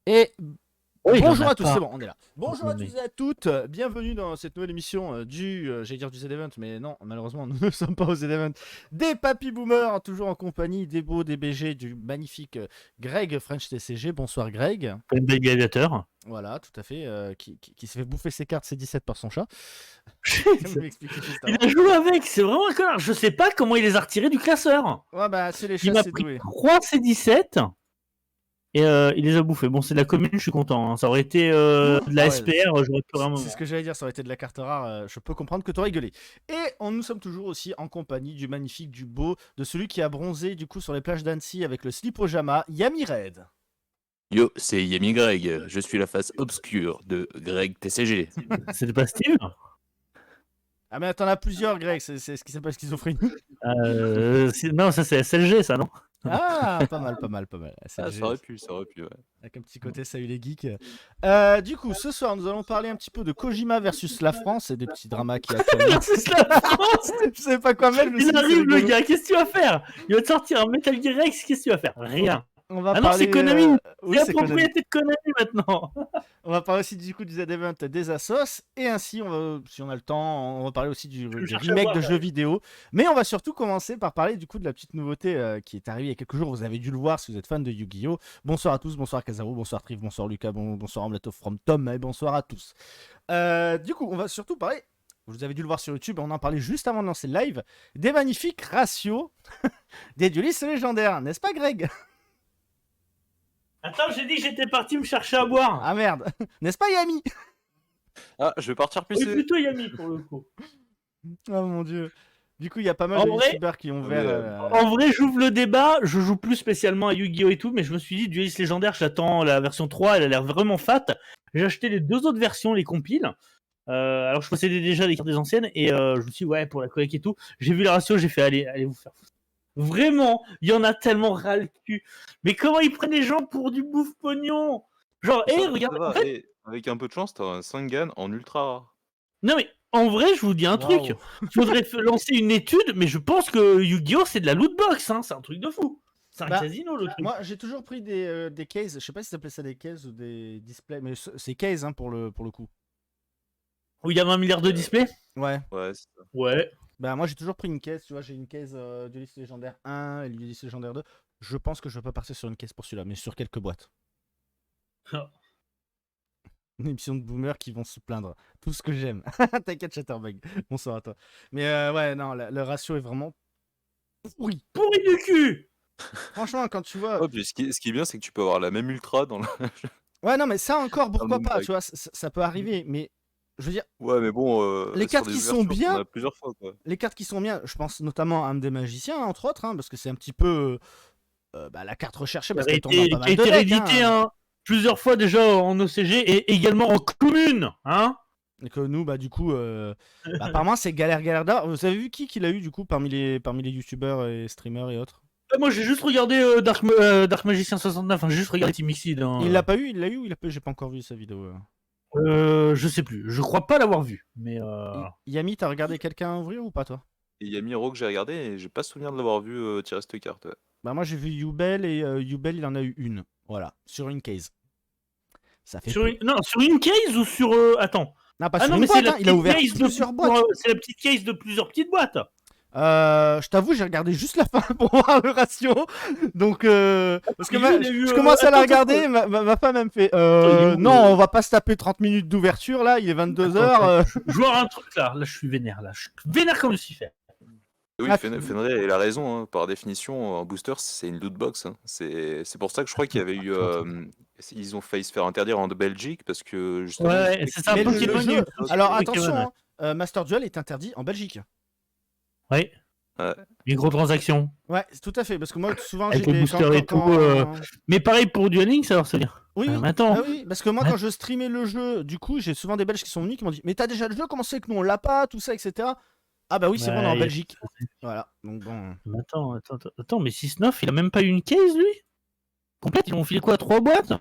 Et Oui, il en bonjour a à tous, pas. c'est bon, on est là. Bonjour à Mais- tous et à toutes, bienvenue dans cette nouvelle émission j'allais dire du Z-Event, mais non, malheureusement, nous ne sommes pas au Z-Event. Des Papy Boomers, toujours en compagnie des beaux, des BG, du magnifique Greg French TCG. Bonsoir Greg. Comme des gladiateurs. Voilà, tout à fait, qui s'est fait bouffer ses cartes C17 par son chat, comme je m'expliquais juste Il avant. a joué avec, c'est vraiment un connard. Je sais pas comment il les a retirés du classeur. Ouais, bah, c'est les Il chats, m'a c'est pris doué. 3 C17 et il les a bouffés. Bon, c'est de la commune, je suis content. Hein. Ça aurait été de Ah la ouais, SPR, j'aurais pleuré un c'est ce moment. que j'allais dire, ça aurait été de la carte rare, je peux comprendre que t'aurais gueulé. Et nous sommes toujours aussi en compagnie du magnifique, du beau, de celui qui a bronzé du coup sur les plages d'Annecy avec le slip au Jama, Yami Red. Yo, c'est Yami Greg, je suis la face obscure de Greg TCG. C'était pas Steve Ah mais t'en as plusieurs Greg, c'est ce qui s'appelle schizophrénie. Non, ça c'est SLG, ça, non? Ah, pas mal, pas mal, pas mal. C'est Ah, le ça jeu, aurait pu, ouais. avec un petit côté salut les geeks. Du coup, ce soir, nous allons parler un petit peu de Kojima versus la France et des petits dramas qui actuellement... Versus la France. Je sais pas quoi mettre, je me suis Il dit, c'est arrive, le rigolo. gars, qu'est-ce que tu vas faire? Il va te sortir un Metal Gear X, qu'est-ce que tu vas faire? Rien. On va Ah non, c'est parler... Konami. Oui, C'est la c'est Konami. propriété de Konami maintenant. On va parler aussi du coup du Z-Event des Assos, et ainsi, si on a le temps, on va parler aussi du cherche à remake voir, de là. jeux vidéo. Mais on va surtout commencer par parler du coup de la petite nouveauté qui est arrivée il y a quelques jours. Vous avez dû le voir si vous êtes fan de Yu-Gi-Oh! Bonsoir à tous, bonsoir Kazaru, bonsoir Triv, bonsoir Lucas, bonsoir Omelette from Tom, et bonsoir à tous. Du coup, on va surtout parler, vous avez dû le voir sur YouTube, on en parlait juste avant de lancer le live, des magnifiques ratios des duelistes légendaires, n'est-ce pas Greg? Attends, j'ai dit que j'étais parti me chercher à boire. Ah merde, n'est-ce pas Yami? Ah, je vais partir Oui, PC. plutôt Yami pour le coup. Oh mon dieu. Du coup, il y a pas mal En de vrai- youtubeurs qui ont Ah, ouvert. mais, En vrai, j'ouvre le débat. Je joue plus spécialement à Yu-Gi-Oh! Et tout, mais je me suis dit, Duelist légendaire, j'attends la version 3, elle a l'air vraiment fat. J'ai acheté les deux autres versions, les compiles. Alors, je possédais déjà les cartes des anciennes, et je me suis dit, ouais, pour la collecte et tout. J'ai vu la ratio, j'ai fait, allez vous faire foutre. Vraiment, il y en a tellement ras le cul. Mais comment ils prennent les gens pour du bouffe-pognon? Genre, ça regarde, va, en fait, avec un peu de chance, t'as un Sangan en ultra rare. non mais, en vrai, je vous dis un truc. Waouh. Faudrait lancer une étude, mais je pense que Yu-Gi-Oh! C'est de la loot box, hein. C'est un truc de fou. C'est un Bah, casino, le truc. Moi, j'ai toujours pris des cases. Je sais pas si ça s'appelait ça des cases ou des displays, mais c'est cases hein, pour le coup. Où il y a 20 milliards de displays? Ouais. Ouais, c'est ça. Ouais. Bah, moi, j'ai toujours pris une case. Tu vois, j'ai une case Duelist légendaire 1 et Duelist légendaire 2. Je pense que je vais pas partir sur une case pour celui-là, mais sur quelques boîtes. Ah. Une émission de boomers qui vont se plaindre. Tout ce que j'aime. T'inquiète, Chatterbug. Bonsoir à toi. Mais ouais, non, le ratio est vraiment pourri. Pourri du cul. Franchement, quand tu vois. Ouais, puis ce qui est bien, c'est que tu peux avoir la même ultra dans le. Ouais, non, mais ça encore, pourquoi même pas, pack. tu vois, ça peut arriver, mais je veux dire, Ouais, mais bon, Les sur cartes des qui sont ouvertures, bien- t'en as plusieurs fois, quoi. les cartes qui sont bien, je pense notamment à un des magiciens, entre autres, hein, parce que c'est un petit peu la carte recherchée, parce qu'elle tombe dans pas Qui a mal de été decks. réédité Hein. plusieurs fois déjà en OCG et également en commune, hein. Et que nous, bah, du coup, apparemment, c'est galère d'art. Vous avez vu qui l'a eu, du coup, parmi les youtubeurs et streamers et autres? Moi j'ai juste regardé Dark Magician 69, hein, j'ai juste regardé Team Mixid. Hein. Il l'a pas eu, il l'a eu ou il l'a pas eu? J'ai pas encore vu sa vidéo. Je sais plus, je crois pas l'avoir vu, mais Yami, t'as regardé quelqu'un ouvrir ou pas, toi? Et Yami Hero que j'ai regardé et j'ai pas souvenir de l'avoir vu tirer cette carte. Ouais. Bah, moi, j'ai vu Yubel et Yubel, il en a eu une. Voilà, sur une case. Ça fait sur une case ou sur attends. Non, pas Ah sur non, une mais c'est boîte, la hein. Il a ouvert petite case plusieurs boîtes. c'est la petite case de plusieurs petites boîtes. Je t'avoue, j'ai regardé juste la fin pour voir le ratio. Donc, parce que il a eu, je commence à la attends, regarder, ma femme elle me fait il est où, non, on va pas se taper 30 minutes d'ouverture là, il est 22h. Je vois un truc là, je suis vénère là, je suis vénère comme Lucifer. Oui, Ah, Fenrir, il a raison. Hein. Par définition, un booster, c'est une loot box. Hein. C'est pour ça que je crois qu'il y avait eu. Ils ont failli se faire interdire en Belgique parce que justement. Ouais, c'est ça, Mais Pokémon. le jeu... il y a eu Alors Pokémon, attention, hein, Master Duel est interdit en Belgique. Ouais. Ouais. Microtransactions. Ouais, tout à fait, parce que moi souvent Avec j'ai le des... booster et tout. Mais pareil pour Duel Links, alors c'est dire. Oui, oui. Mais attends. Ah oui, parce que moi quand je streamais le jeu, du coup j'ai souvent des Belges qui sont venus qui m'ont dit mais t'as déjà le jeu, comment c'est que nous on l'a pas, tout ça, etc. Ah bah oui, c'est bon, on est en Belgique. Voilà, donc bon. Mais attends, mais 6-9, il a même pas eu une case lui complète, ils m'ont filé quoi, 3 boîtes?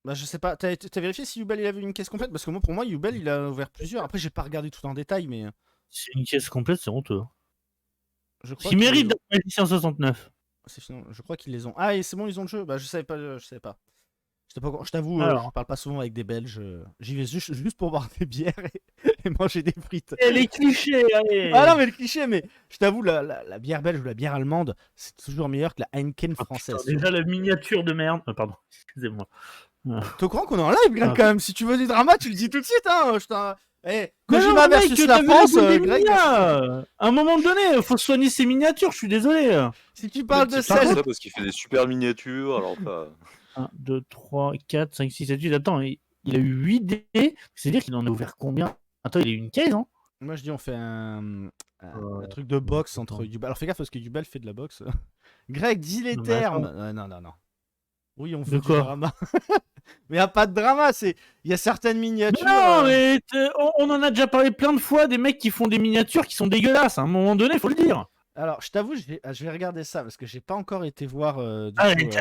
Bah je sais pas, t'as vérifié si Yubel il avait une caisse complète? Parce que moi pour moi Yubel il a ouvert plusieurs. Après j'ai pas regardé tout en détail mais... C'est une case complète, c'est honteux. Je crois Qui mérite qu'ils- Dark Magician 69. Je crois qu'ils les ont. Ah et c'est bon, ils ont le jeu? Bah je savais pas, je savais pas. Je t'avoue, Alors. je parle pas souvent avec des Belges. J'y vais juste pour boire des bières et manger des frites. Et les clichés, allez. Ah non, mais le cliché, mais je t'avoue, la bière belge ou la bière allemande, c'est toujours meilleur que la Heineken Ah, française. putain, déjà la miniature de merde. Pardon, excusez-moi. T'es au courant qu'on est en live, Greg, Ah. quand même. Si tu veux du drama, tu le dis tout de suite, hein. Mais Kojima non, mec, versus t'as la vu France, la gueule des Greg. minas. À un moment donné, faut soigner ses miniatures, je suis désolé. Si tu parles de C'est celle. ça parce qu'il fait des super miniatures, alors pas. 1, 2, 3, 4, 5, 6, 7, 8. Attends, il a eu 8 dés. C'est-à-dire qu'il en a ouvert combien? Attends, il a eu une case, hein? Moi, je dis, on fait un truc de boxe entre Yubel. Alors, fais gaffe parce que Yubel fait de la boxe. Greg, dis les Non, mais termes. attends. Non. Oui, on De fait du quoi? drama. Mais y a pas de drama, il y a certaines miniatures. Non, mais on en a déjà parlé plein de fois, des mecs qui font des miniatures qui sont dégueulasses. À un moment donné, faut le dire. Alors, je t'avoue, je vais regarder ça parce que j'ai pas encore été voir. Ah, mec,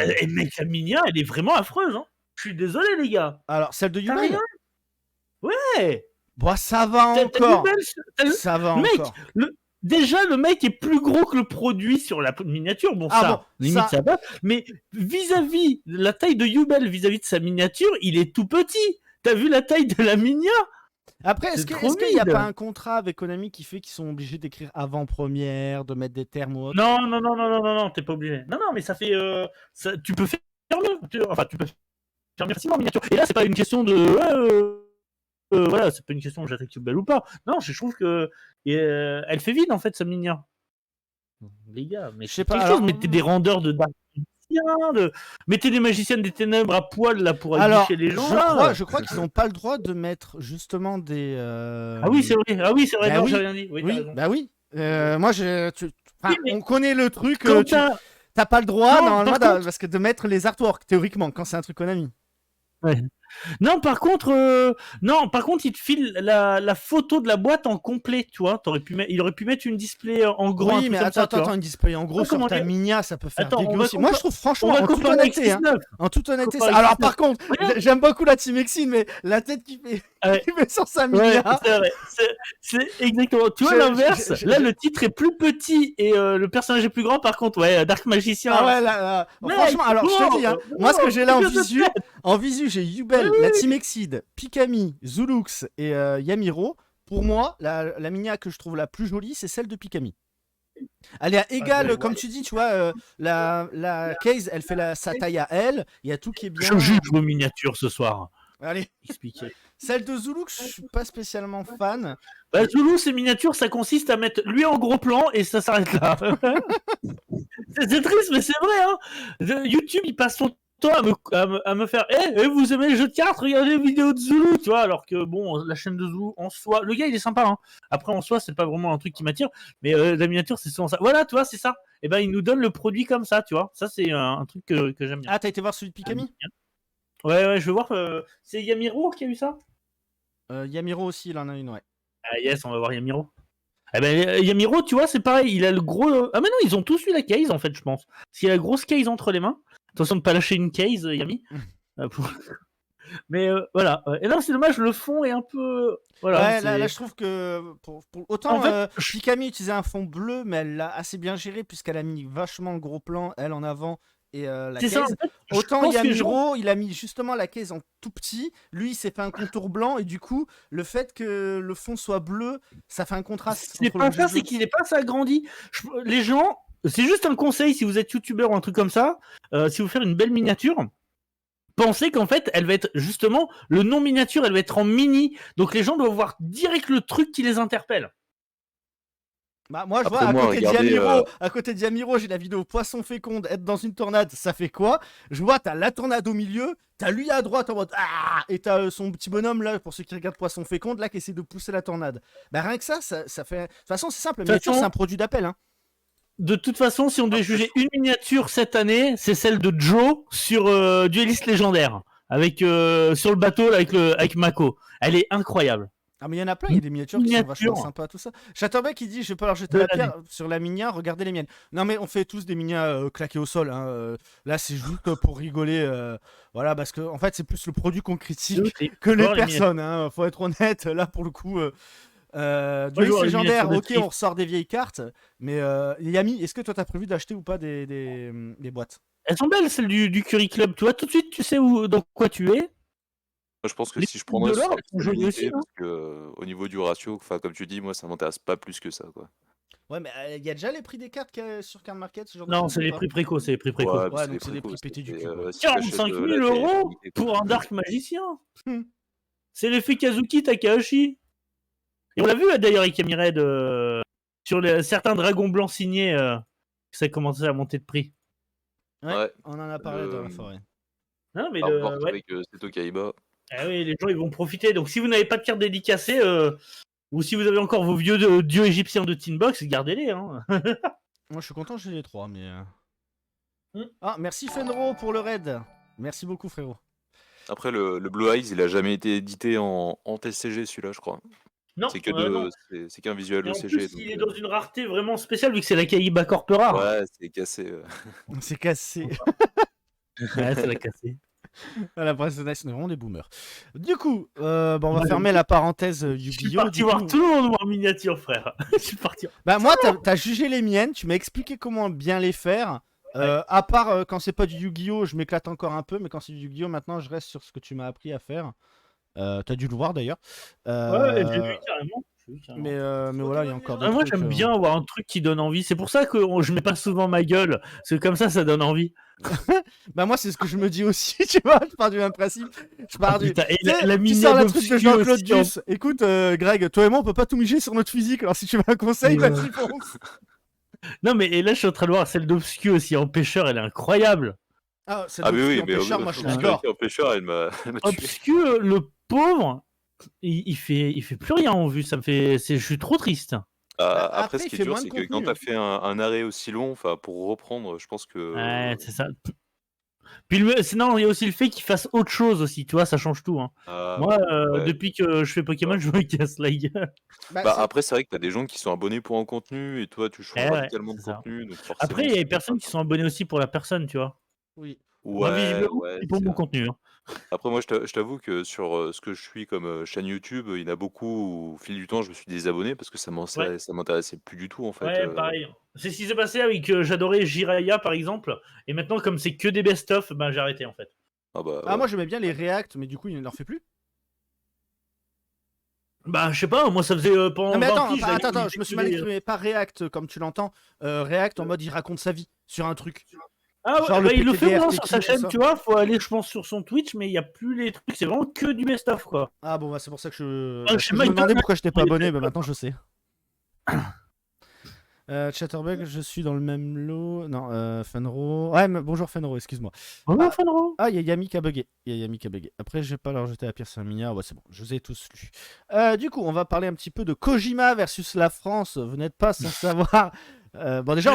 la minia, elle est vraiment affreuse, hein. Je suis désolé, les gars. Alors, celle de T'as Yubel. rien? Ouais. Bon, ça va T'as encore. Yubel, Ça va mec, encore. déjà, le mec est plus gros que le produit sur la miniature. Bon, Ah ça, bon, limite, ça- ça va. Mais vis-à-vis de la taille de Yubel, vis-à-vis de sa miniature, il est tout petit. T'as vu la taille de la minia? Après, C'est est-ce trop qu'il n'y a vide. pas un contrat avec Konami qui fait qu'ils sont obligés d'écrire avant-première, de mettre des termes ou autre? Non, t'es pas obligé. Non, mais ça fait. Tu peux faire mieux. Enfin, tu peux faire mieux facilement en miniature. Et là, c'est pas une question de. Voilà, c'est pas une question de j'attaque Yubel ou pas. Non, je trouve que. Elle fait vide, en fait, sa minia. Les gars, mais Je sais c'est pas, quelque alors- chose, mettez des rendeurs de Dark Magiciens, mettez des magiciennes des ténèbres à poil là pour Alors, aguicher les gens. là. je crois qu'ils n'ont pas le droit de mettre justement des. Ah oui, c'est vrai. Bah non, oui. j'ai rien dit. Oui, t'as Oui, raison. bah oui. Moi, Oui, mais on connaît le truc. Quand T'as pas le droit, Non, normalement, par contre- parce que de mettre les artworks, théoriquement, quand c'est un truc Konami. Ouais. Non, par contre, il te file la photo de la boîte en complet, tu vois. Il aurait pu mettre une display en gros. un Oui, truc mais comme ça, tu vois. attends, une display en gros Ah, sur comment ta dire minia, ça peut faire Attends, dégueu on va aussi. Moi, je trouve, on franchement, va en toute comparer avec honnêteté, hein, 6-9. en toute honnêteté, Comparer alors avec par contre, Regarde. j'aime beaucoup la Team Exine, mais la tête qui fait, Ouais. qui met sur sa Ouais, minia. c'est vrai. C'est exactement. Tu vois, Je- l'inverse, je- là, le titre est plus petit et le personnage est plus grand. Par contre, ouais, Dark Magicien. Ah ouais, là. Mec, Franchement, alors je te dis, hein, moi ce que j'ai là en visu, visu. j'ai Yubel, la Team Exide, Pikami, Zulux et Yamiro. Pour moi, la minia que je trouve la plus jolie, c'est celle de Pikami. Elle est à égal, ouais. comme tu dis, tu vois, la case, elle fait sa taille à elle, il y a tout qui est bien. Je juge vos miniatures ce soir. Allez, Expliquez. celle de Zulux, je suis pas spécialement fan. Bah, Zulu, ces miniatures, ça consiste à mettre lui en gros plan et ça s'arrête là. c'est triste, mais c'est vrai. Hein. YouTube, il passe son temps à me faire vous aimez les jeux de cartes, regardez les vidéos de Zulu, tu vois. Alors que bon, la chaîne de Zulu en soi, le gars il est sympa. Hein. Après, en soi, c'est pas vraiment un truc qui m'attire, mais la miniature, c'est souvent ça. Voilà, tu vois, c'est ça. Et ben, il nous donne le produit comme ça, tu vois. Ça, c'est un truc que j'aime bien. Ah, t'as été voir celui de Pikami? Ouais, je veux voir. C'est Yamiro qui a eu ça? Yamiro aussi, il en a une, ouais. Ah yes, on va voir Yamiro. Eh ben, Yamiro, tu vois, c'est pareil, il a le gros... Ah mais non, ils ont tous eu la case, en fait, je pense. S'il a la grosse case entre les mains, attention de pas lâcher une case, Yami. Mais voilà. Et non, c'est dommage, le fond est un peu... Voilà, Ouais, là, je trouve que autant En fait, Pikami utilisait un fond bleu, mais elle l'a assez bien géré puisqu'elle a mis vachement le gros plan, elle en avant et la c'est case. ça, en fait, je Autant pense que les gens- Yamiro, il a mis justement la case en tout petit. Lui, il s'est fait un contour blanc et du coup, le fait que le fond soit bleu, ça fait un contraste. C'est entre pas le ça, jeu. c'est qu'il n'est pas assez agrandi. Les gens, c'est juste un conseil si vous êtes youtubeur ou un truc comme ça, si vous faites une belle miniature, pensez qu'en fait, elle va être justement, le non miniature, elle va être en mini, donc les gens doivent voir direct le truc qui les interpelle. Bah, moi, je Après, vois, moi, regardez, à côté de Yamiro, j'ai la vidéo Poisson féconde, être dans une tornade, ça fait quoi? Je vois, t'as la tornade au milieu, t'as lui à droite en mode ah, et t'as son petit bonhomme là, pour ceux qui regardent Poisson féconde, là, qui essaie de pousser la tornade. Bah, rien que ça fait. De toute façon, c'est simple, la De toute miniature, façon- c'est un produit d'appel, hein. De toute façon, si on devait juger une miniature cette année, c'est celle de Joe sur Dueliste légendaire, avec sur le bateau là, avec Mako. Elle est incroyable. Ah, mais il y en a plein, il y a des miniatures qui sont Miniature. vachement sympas, tout ça. J'attendais qui dit, je vais pas leur jeter De la l'année. pierre sur la minia, regardez les miennes. Non, mais on fait tous des minias claqués au sol, hein. Là, c'est juste pour rigoler. Voilà, parce que en fait, c'est plus le produit qu'on critique que les personnes, hein. Faut être honnête, là, pour le coup. Dueliste légendaire, ok, on ressort des vieilles cartes, mais Yami, est-ce que toi t'as prévu d'acheter ou pas des boîtes? Elles sont belles, celles du Curry Club. Tu vois, tout de suite, tu sais dans quoi tu es. Moi, je pense que Les si je petites prendrais, de ce l'or, sera elles sont plus jolies limité aussi. parce que au niveau du ratio, enfin comme tu dis, moi ça m'intéresse pas plus que ça, quoi. Ouais, mais il y a déjà les prix des cartes sur Card Market, ce genre de Non, choses c'est ou les pas? prix préco, c'est les prix préco. Ouais, mais Ouais, c'est donc des c'est des précos. prix pétés du C'est cul, quoi. si t'achètes 45 000 la qualité euros limitée, quoi. pour un Dark Magicien. C'est l'effet Kazuki Takahashi. Et on l'a vu d'ailleurs avec Amired sur certains dragons blancs signés que ça commençait à monter de prix. Ouais, Ouais, on en a parlé dans la forêt. Non, mais Artwork ouais. avec Seto Kaiba. Ah oui, les gens ils vont profiter. Donc si vous n'avez pas de carte dédicacée ou si vous avez encore vos vieux dieux égyptiens de Tinbox, gardez-les. Hein. Moi, je suis content, j'ai les 3, mais. Hmm. Ah, merci Fenro pour le raid. Merci beaucoup, frérot. Après, le Blue Eyes, il a jamais été édité en TCG, celui-là, je crois. Non, C'est que non. c'est qu'un visuel Et en OCG. plus, donc, il est dans une rareté vraiment spéciale vu que c'est la Kaiba Corp rare. ouais, c'est cassé. C'est cassé. Ouais, c'est la cassée. La presse nice, on est vraiment des boomers. Du coup, on va fermer la parenthèse Je suis Yu-Gi-Oh! parti Du voir coup, tout le monde en miniature, frère. Je suis parti. bah, moi, t'as jugé les miennes, tu m'as expliqué comment bien les faire. À part quand c'est pas du Yu-Gi-Oh! Je m'éclate encore un peu, mais quand c'est du Yu-Gi-Oh! Maintenant, je reste sur ce que tu m'as appris à faire. T'as dû le voir d'ailleurs. Ouais, j'ai vu carrément. Mais voilà, il y a encore Ah, d'autres moi, trucs. j'aime bien avoir un truc qui donne envie. C'est pour ça que je mets pas souvent ma gueule. Parce que comme ça donne envie. Bah, moi, c'est ce que je me dis aussi, tu vois. Je pars du même principe. Je pars du. Putain, et Tu sais, la tu mini sors la truc de obscure Jean-Claude aussi, hein. Duss. Écoute, Greg, toi et moi, on peut pas tout miger sur notre physique. Alors, si tu veux un conseil, Mais, vas-y, fonce. Non, mais et là, je suis en train de voir celle d'Obscu aussi en pêcheur. Elle est incroyable. Ah, c'est Ah, mais oui, en mais pêcheur, moi, je suis Obscur d'accord. en pêcheur, elle m'a tué. Obscu, le pauvre, il fait plus rien en vue. Je suis trop triste. Bah, Après, après, ce il qui est fait dur, moins de c'est que quand contenu. t'as fait un arrêt aussi long, enfin, pour reprendre, je pense que. Ouais, c'est ça. Puis sinon, il y a aussi le fait qu'il fasse autre chose aussi, tu vois, ça change tout. Hein. Ah, Moi, ouais. depuis que je fais Pokémon, je me casse la gueule. Bah, Bah, c'est- après, c'est vrai que t'as des gens qui sont abonnés pour un contenu et toi, tu changes Ouais, radicalement de c'est ça. contenu. Donc forcément, Après, il y a c'est des personnes qui sont abonnées aussi pour la personne, tu vois. Oui. Moi, Ouais, visiblement, ouais. c'est pour c'est mon vrai. contenu. Hein. Après, moi, je t'avoue que sur ce que je suis comme chaîne YouTube, il y en a beaucoup où, au fil du temps, je me suis désabonné parce que Ouais, ça m'intéressait plus du tout, en fait. ouais, pareil. C'est ce qui s'est passé avec j'adorais Jiraiya, par exemple. Et maintenant, comme c'est que des best-of, ben, j'ai arrêté, en fait. Ah bah, Ah, ouais. moi, j'aimais bien les React, mais du coup, il ne leur fait plus. Bah, je sais pas, moi, ça faisait pendant Non, mais 20 attends, piges, attends, je me suis mal exprimé. Pas React comme tu l'entends. React en mode il raconte sa vie sur un truc. Ah ouais, Genre le bah, il le fait PTDR, maintenant sur sa Tekken, tout chaîne, ça. tu vois. Faut aller, je pense, sur son Twitch, mais il n'y a plus les trucs. C'est vraiment que du best-of, quoi. Ah bon, bah, c'est pour ça que Ah, parce chez que je me demandais McDonald's, pourquoi je n'étais pas il abonné, était- bah maintenant je sais. Chatterbug, je suis dans le même lot. Non, Fenro. Ouais, mais bonjour Fenro, excuse-moi. Bonjour, Fenro. Ah, il y a Yami qui a bugué. Après, je vais pas leur jeter la pierre, c'est un milliard. Ouais, c'est bon, je vous ai tous lus. Du coup, on va parler un petit peu de Kojima versus la France. Vous n'êtes pas sans savoir. Bon, déjà,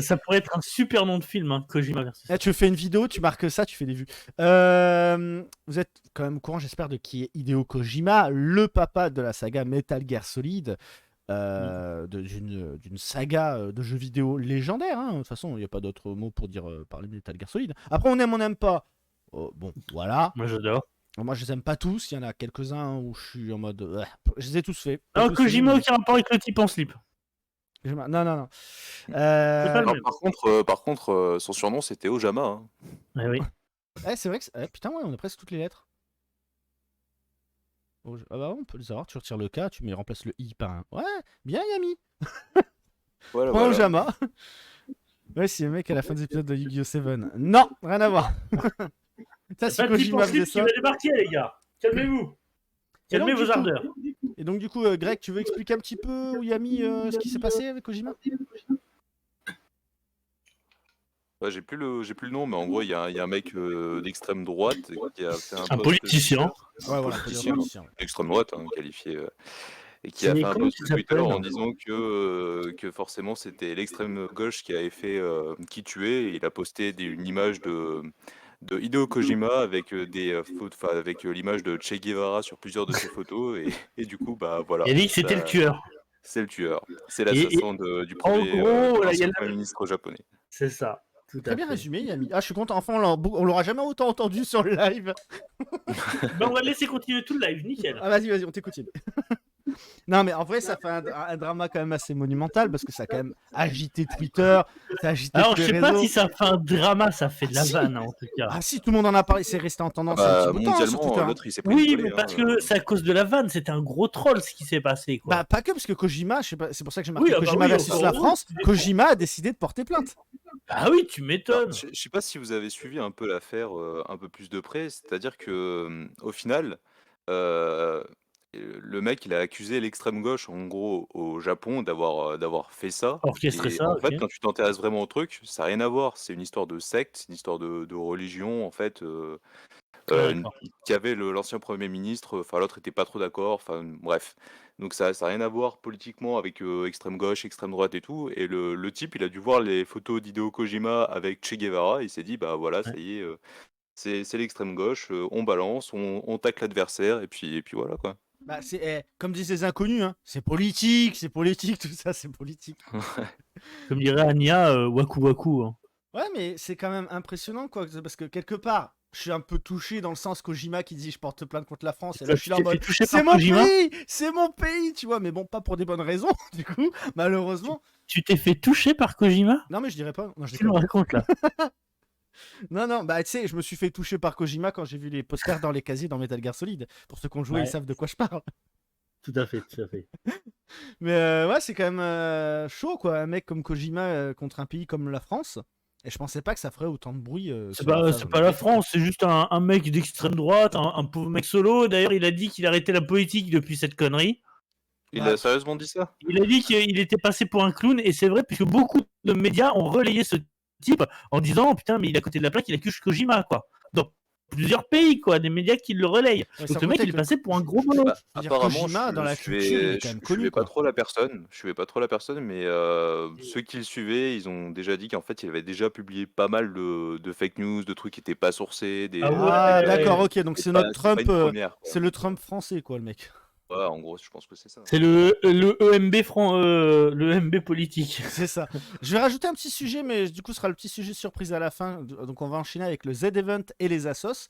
Ça pourrait être un super nom de film, hein, Kojima versus. Tu fais une vidéo, tu marques ça, tu fais des vues. Vous êtes quand même au courant, j'espère, de qui est Hideo Kojima, le papa de la saga Metal Gear Solid. D'une saga de jeux vidéo légendaire. Hein. De toute façon, il n'y a pas d'autre mot pour dire parler de Metal Gear Solid. Après, on n'aime pas. Bon, voilà. Moi, j'adore. Moi, je les aime pas tous. Il y en a quelques-uns où je suis en mode. Je les ai tous faits. Non, Tous Kojima, finis, aucun rapport avec le type en slip. mais- Non. pas le même. Par contre, son surnom, c'était Ojama. Hein. Ouais, oui. C'est vrai que. Putain, ouais, on a presque toutes les lettres. Ah bah, on peut les avoir. Tu retires le K, tu remplaces le I par un. Ouais, bien, Yami. Voilà, Point voilà. Ojama. Ouais, c'est le mec à la fin des épisodes de Yu-Gi-Oh! 7. Non, rien à voir. Ça, si Pas de type en Kojima slip faisait qui ça. va débarquer, les gars. Calmez-vous. Calmez du vos coup- ardeurs. Et donc, du coup, Greg, tu veux expliquer un petit peu, ou Yami, ce qui s'est passé avec Kojima? Ouais, j'ai plus le nom, mais en gros, il y a un mec d'extrême droite qui a fait Un post politicien. Twitter, Ouais, voilà, politicien d'extrême droite, hein, qualifié, et qui a Mais fait un comment post il Twitter s'appelle en disant que forcément c'était l'extrême gauche qui avait fait qui tuait. Et il a posté une image de Hideo Kojima avec des photos, enfin, avec l'image de Che Guevara sur plusieurs de ses photos, et du coup, bah voilà. Il a dit que c'était le tueur. C'est le tueur. C'est l'assassin du premier gros, de là, il y a l'ancien la- Premier ministre japonais. C'est ça. Tout Très à bien fait. résumé, Yami. Ah, je suis content. Enfin, on l'aura jamais autant entendu sur le live. Ben, on va le laisser continuer tout le live, nickel. Ah, vas-y, on t'écoute, Yami. Non, mais en vrai, ça fait un drama quand même assez monumental parce que ça a quand même agité Twitter, ça a agité Alors, tous je les sais pas réseaux. si ça fait un drama, ça fait de la Ah, si. vanne, hein, en tout cas. Ah si, tout le monde en a parlé, c'est resté en Ah tendance un petit bah, bout de temps hein, sur Twitter. mondialement, l'autre il s'est pris une Oui, volée. mais parce hein, que c'est à cause de la vanne, c'était un gros troll ce qui s'est passé, quoi. Bah pas que, parce que Kojima, je sais pas, c'est pour ça que j'ai marqué Oui, ah bah Kojima oui, versus encore la heureux, France, tu défends. Kojima a décidé de porter plainte. Ah oui, tu Alors, m'étonnes. je sais pas si vous avez suivi un peu l'affaire un peu plus de près, c'est-à-dire que au final, euh, le mec il a accusé l'extrême gauche en gros au Japon d'avoir fait ça. Orchestrer Et ça, en ok. fait, quand tu t'intéresses vraiment au truc, ça n'a rien à voir. C'est une histoire de secte, c'est une histoire de religion en fait. Ah, d'accord. Qui avait l'ancien Premier ministre, enfin l'autre était pas trop d'accord, enfin bref. Donc ça n'a rien à voir politiquement avec extrême gauche, extrême droite et tout. Et le type, il a dû voir les photos d'Hideo Kojima avec Che Guevara, il s'est dit, bah voilà, Ouais. ça y est, c'est l'extrême gauche, on balance, on tacle l'adversaire, et puis voilà quoi. Bah c'est comme disent les inconnus, hein, c'est politique, tout ça c'est politique. Comme dirait Anya, waku waku. Hein. Ouais, mais c'est quand même impressionnant quoi, parce que quelque part, je suis un peu touché dans le sens Kojima qui dit je porte plainte contre la France, et là je suis Tu là en t'es fait mode toucher c'est par mon Kojima pays, c'est mon pays, tu vois, mais bon, pas pour des bonnes raisons, du coup, malheureusement. Tu t'es fait toucher par Kojima Non, mais je dirais pas, non, je Tu me déconne. racontes là. Non, bah tu sais, je me suis fait toucher par Kojima quand j'ai vu les posters dans les casiers dans Metal Gear Solid. Pour ceux qui ont joué, ils Ouais, savent de quoi je parle. tout à fait, tout à fait. Mais ouais, c'est quand même chaud quoi, un mec comme Kojima contre un pays comme la France. Et je pensais pas que ça ferait autant de bruit. C'est sur une pas, phase c'est pas la olympique. France, c'est juste un mec d'extrême droite, un pauvre mec solo. D'ailleurs, il a dit qu'il arrêtait la politique depuis cette connerie. Il Ouais. a sérieusement dit ça? Il a dit qu'il était passé pour un clown, et c'est vrai, puisque beaucoup de médias ont relayé ce type en disant putain, mais il est à côté de la plaque, il accuse Kojima, quoi. Dans plusieurs pays, quoi, des médias qui le relayent. Ouais, Donc sans le mec, compter il est que passé pour un gros bono. Bah, je veux dire, apparemment, Kojima dans la culture, il est quand même je connu suivais pas quoi. trop la personne, je suivais pas trop la personne, mais ceux qui le suivaient, ils ont déjà dit qu'en fait, il avait déjà publié pas mal de fake news, de trucs qui étaient pas sourcés, Ah Ah d'accord, ouais. ok, donc c'est c'est pas, notre c'est pas Trump, une première, quoi. c'est le Trump français quoi, le mec. Ouais, en gros, je pense que c'est ça. C'est le le EMB politique. C'est ça. Je vais rajouter un petit sujet, mais du coup, ce sera le petit sujet surprise à la fin. Donc, on va enchaîner avec le Z-Event et les Assos.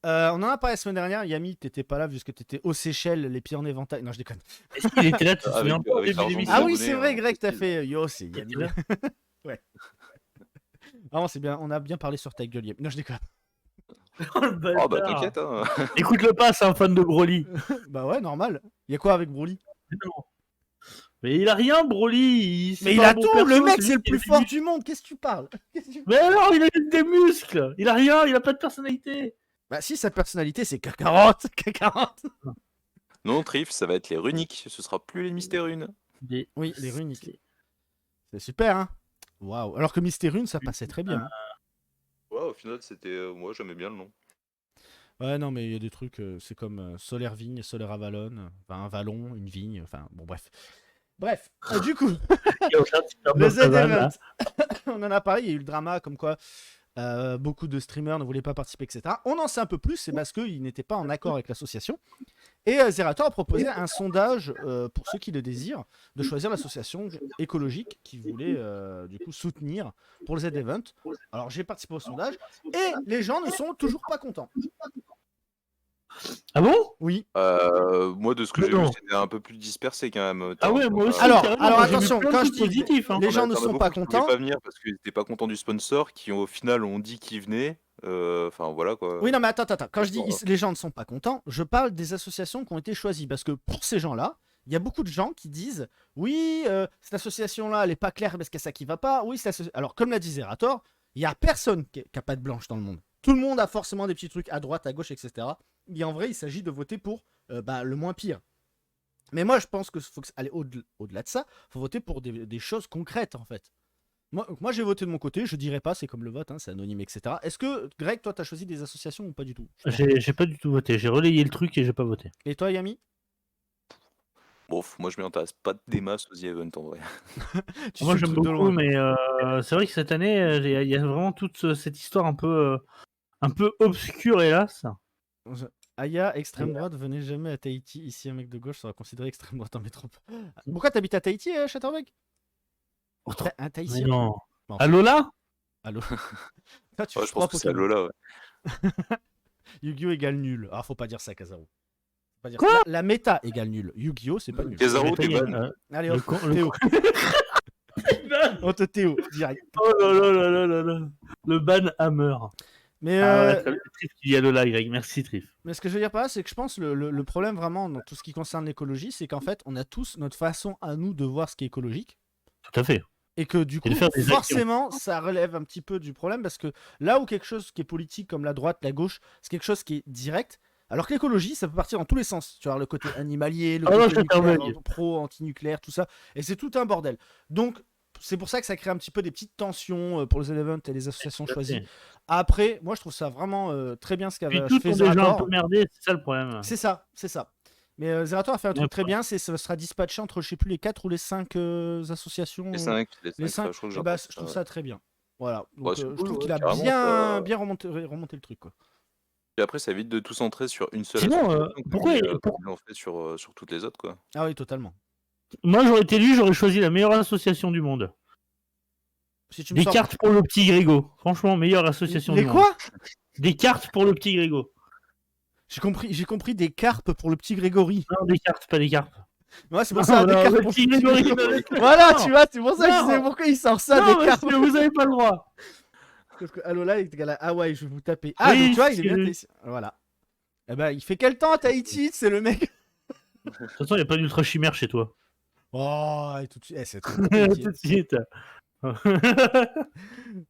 On en a parlé la semaine dernière. Yami, t'étais pas là, puisque t'étais aux Seychelles, les pieds en éventail. Non, je déconne. Est-ce qu'il était là, tu te Avec- souviens pas au avec début de l'argent des l'émission Ah oui, abonnés, c'est vrai, hein, Greg, t'as facile. fait. Yo, c'est Il Yami. était là. Ouais. Vraiment, c'est bien. On a bien parlé sur ta gueule, Yami. Non, je déconne. Oh, le Oh bah bâtard. t'inquiète, hein. Écoute-le pas, c'est un fan de Broly. Bah ouais, normal. Il y a quoi avec Broly? Mais il a rien, Broly. Mais il a tout. Le mec, c'est le plus fort du monde. Qu'est-ce que tu parles? Mais alors, il a des muscles. Il a rien, il a pas de personnalité. Bah si, sa personnalité, c'est K40. K40. Non, Trif, ça va être les runiques, ce sera plus les mystères-runes. Oui, les runiques. C'est super, hein. Waouh. Alors que Mystérune, ça passait très bien. Hein. Ouais, au final, c'était. Moi, j'aimais bien le nom. Ouais, non, mais il y a des trucs, c'est comme Solaire Vigne, Solaire Avalon, enfin un vallon, une vigne, enfin bon, bref. Bref, du coup, le Z-Event, on en a parlé, il y a eu le drama comme quoi beaucoup de streamers ne voulaient pas participer, etc. On en sait un peu plus, c'est parce qu'ils n'étaient pas en accord avec l'association. Et Zerator a proposé un sondage pour ceux qui le désirent, de choisir l'association écologique qu'ils voulaient du coup soutenir pour le Z-Event. Alors j'ai participé au sondage et les gens ne sont toujours pas contents. Ah bon? Oui. Moi, de ce que j'ai vu, Non. c'était un peu plus dispersé quand même. Ah ouais, moi aussi. Alors, carrément, alors moi, j'ai vu attention, plein de quand je trucs dis positifs, hein. les gens T'en ne as sont beaucoup pas qui voulaient contents. pas venir parce qu'ils n'étaient pas contents du sponsor, qui au final ont dit qu'ils venaient. Enfin voilà quoi. Oui, non, mais attends. Quand je dis Bon, les gens ne sont pas contents, je parle des associations qui ont été choisies. Parce que pour ces gens-là, il y a beaucoup de gens qui disent oui, cette association-là, elle n'est pas claire parce qu'il y a ça qui va pas. Oui, alors, comme l'a dit Zerator, il n'y a personne qui n'a pas de blanche dans le monde. Tout le monde a forcément des petits trucs à droite, à gauche, etc. Et en vrai, il s'agit de voter pour le moins pire. Mais moi, je pense qu'il faut aller au-delà de ça. Il faut voter pour des choses concrètes, en fait. Moi, j'ai voté de mon côté, je dirais pas, c'est comme le vote, hein, c'est anonyme, etc. Est-ce que, Greg, toi, t'as choisi des associations ou pas du tout? J'ai pas du tout voté. J'ai relayé le truc et j'ai pas voté. Et toi, Yami? Bon, moi je m'intéresse pas des masses aux The Event en vrai. Tu Moi, suis le j'aime truc de beaucoup, loin. mais c'est vrai que cette année, il y a vraiment toute cette histoire un peu obscure, hélas. Aya, extrême droite, venez jamais à Tahiti. Ici, un mec de gauche sera considéré extrême droite en métropole. Pourquoi t'habites à Tahiti, Chatterbeck? Un Mais Tahitien? non. Bon. À Lola? Allô. Toi, tu Ouais, joues je pas pense à que c'est à Pokémon. Lola, ouais. Yu-Gi-Oh égale nul. Ah, faut pas dire ça, Kazaro. Faut pas dire Quoi ça. La méta égale nul. Yu-Gi-Oh, c'est pas nul. Kazaro, t'es ban. Allez, Le hop, con- Théo. On te Théo, direct. Oh là là là là là là. Le ban hammer. Mais, Ah ouais, très bien. Trif qui dit Alola, Greg. Merci, Trif. mais ce que je veux dire par là, c'est que je pense le problème vraiment dans tout ce qui concerne l'écologie, c'est qu'en fait, on a tous notre façon à nous de voir ce qui est écologique. Tout à fait. Et que du coup, Et de faire des forcément, ça relève un petit peu du problème parce que là où quelque chose qui est politique comme la droite, la gauche, c'est quelque chose qui est direct, alors que l'écologie, ça peut partir dans tous les sens. Tu vois, le côté animalier, le Ah non, côté je nucléaire, t'en pro, anti-nucléaire, tout ça. Et c'est tout un bordel. Donc, c'est pour ça que ça crée un petit peu des petites tensions pour les events et les associations Tout à choisies. fait. Après, moi, je trouve ça vraiment très bien ce Puis qu'a tous fait ont déjà un Zerator. peu merdé, c'est ça le problème. C'est ça, c'est ça. Mais Zerator a fait un truc très bien, ça sera dispatché entre, je sais plus, les 4 ou les 5 associations. Les 5, Les 5, je crois que eh ben, je trouve ça très bien. Voilà. Donc, Ouais, c'est je cool, trouve ouais, qu'il a carrément, bien, ça- bien remonté le truc, quoi. Et après, ça évite de tout centrer sur une seule Sinon, association, comme pourquoi- comme ils l'ont fait sur toutes les autres, quoi. Ah oui, totalement. Moi, j'aurais été lui, j'aurais choisi la meilleure association du monde. Si tu me Des sors... cartes pour le petit Grégo. Franchement, meilleure association Les du monde. quoi? Des cartes pour le petit Grégo. J'ai compris des carpes pour le petit Grégory. Non, des cartes, pas des cartes. Ouais, c'est pour ça, Non, des non, carpes le pour petit le petit Grégory. Grégory. Non. Voilà, tu vois, c'est pour ça que je Non. disais pourquoi il sort ça, Non, des carpes. parce que vous avez pas le droit. Parce que Alola est égal à Hawaï, je vais vous taper. Ah, Oui, donc tu vois, il est c'est- bien. Voilà. Eh ben, il fait quel temps à Tahiti? C'est le mec. De toute façon, il n'y a pas d'ultra chimère chez toi. Oh, et tout de suite. C'est trop Tout compliqué. de suite.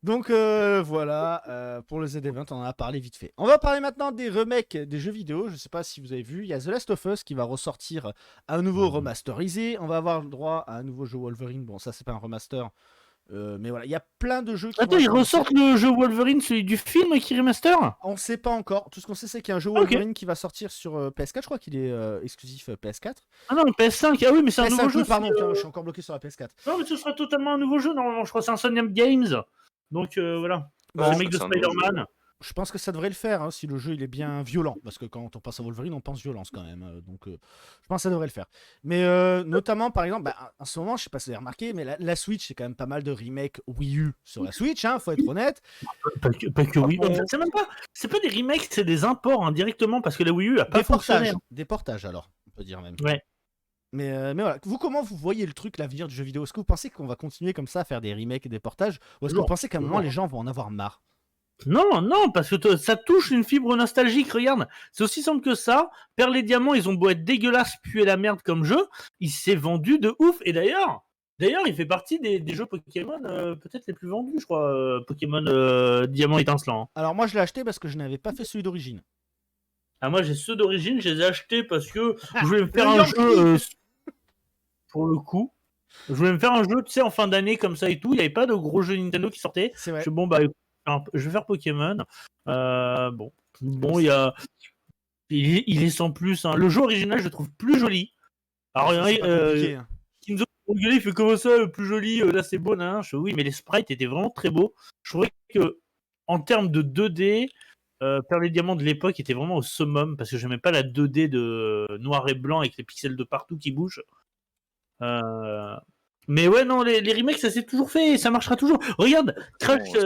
Donc voilà, pour le Z-Event, on en a parlé vite fait. On va parler maintenant des remakes des jeux vidéo. Je sais pas si vous avez vu, il y a The Last of Us qui va ressortir à nouveau remasterisé. On va avoir le droit à un nouveau jeu Wolverine. Bon, ça, c'est pas un remaster. Mais voilà, il y a plein de jeux qui Attends, vont ils être annoncés. ressortent le jeu Wolverine, celui du film qui remaster? On sait pas encore. Tout ce qu'on sait, c'est qu'il y a un jeu Ok. Wolverine qui va sortir sur PS4. Je crois qu'il est exclusif PS4. Ah non, PS5, ah oui, mais c'est un PS5, nouveau jeu. oui, pardon, c'est, tiens, je suis encore bloqué sur la PS4. Non, mais ce sera totalement un nouveau jeu, normalement. Je crois que c'est un Sonic Games. Donc voilà. Bah, C'est je le mec de crois que c'est un nouveau Spider-Man. Je pense que ça devrait le faire hein, si le jeu il est bien violent. Parce que quand on pense à Wolverine, on pense violence quand même. Donc je pense que ça devrait le faire. Mais notamment, par exemple, en ce moment, je sais pas si vous avez remarqué, mais la Switch, c'est quand même pas mal de remakes Wii U sur la Switch, hein, faut être honnête. Pas que oui. En fait, c'est pas des remakes, c'est des imports directement parce que la Wii U a pas Des portages. fonctionné. Des portages alors, on peut dire même. Ouais. Mais voilà, vous, comment vous voyez le truc, l'avenir du jeu vidéo? Est-ce que vous pensez qu'on va continuer comme ça à faire des remakes et des portages? Ou est-ce que vous Toujours, pensez qu'à un moment, toujours. les gens vont en avoir marre? Non, non, parce que ça touche une fibre nostalgique, regarde. C'est aussi simple que ça. Perles et Diamants, ils ont beau être dégueulasses, puer la merde comme jeu, il s'est vendu de ouf. Et d'ailleurs, il fait partie des jeux Pokémon peut-être les plus vendus, je crois. Pokémon Diamant étincelant. Hein. Alors moi, je l'ai acheté parce que je n'avais pas fait celui d'origine. Ah, moi, j'ai ceux d'origine, je les ai achetés parce que je voulais me faire le un Yankee. jeu pour le coup. Je voulais me faire un jeu, tu sais, en fin d'année comme ça et tout. Il n'y avait pas de gros jeux Nintendo qui sortaient. C'est vrai. Je suis bon, bah, je vais faire Pokémon. Bon, il y a. Il est sans plus. Hein. Le jeu original, je le trouve plus joli. Alors, Ça, c'est pas compliqué, hein. Kinzo, il fait comment ça, plus joli, là c'est beau, hein. Je fais, oui, mais les sprites étaient vraiment très beaux. Je trouvais que, en termes de 2D, Perles et Diamants de l'époque était vraiment au summum parce que j'aimais pas la 2D de noir et blanc avec les pixels de partout qui bougent. Mais ouais, non, les remakes, ça s'est toujours fait et ça marchera toujours. Regarde, Crash, C'est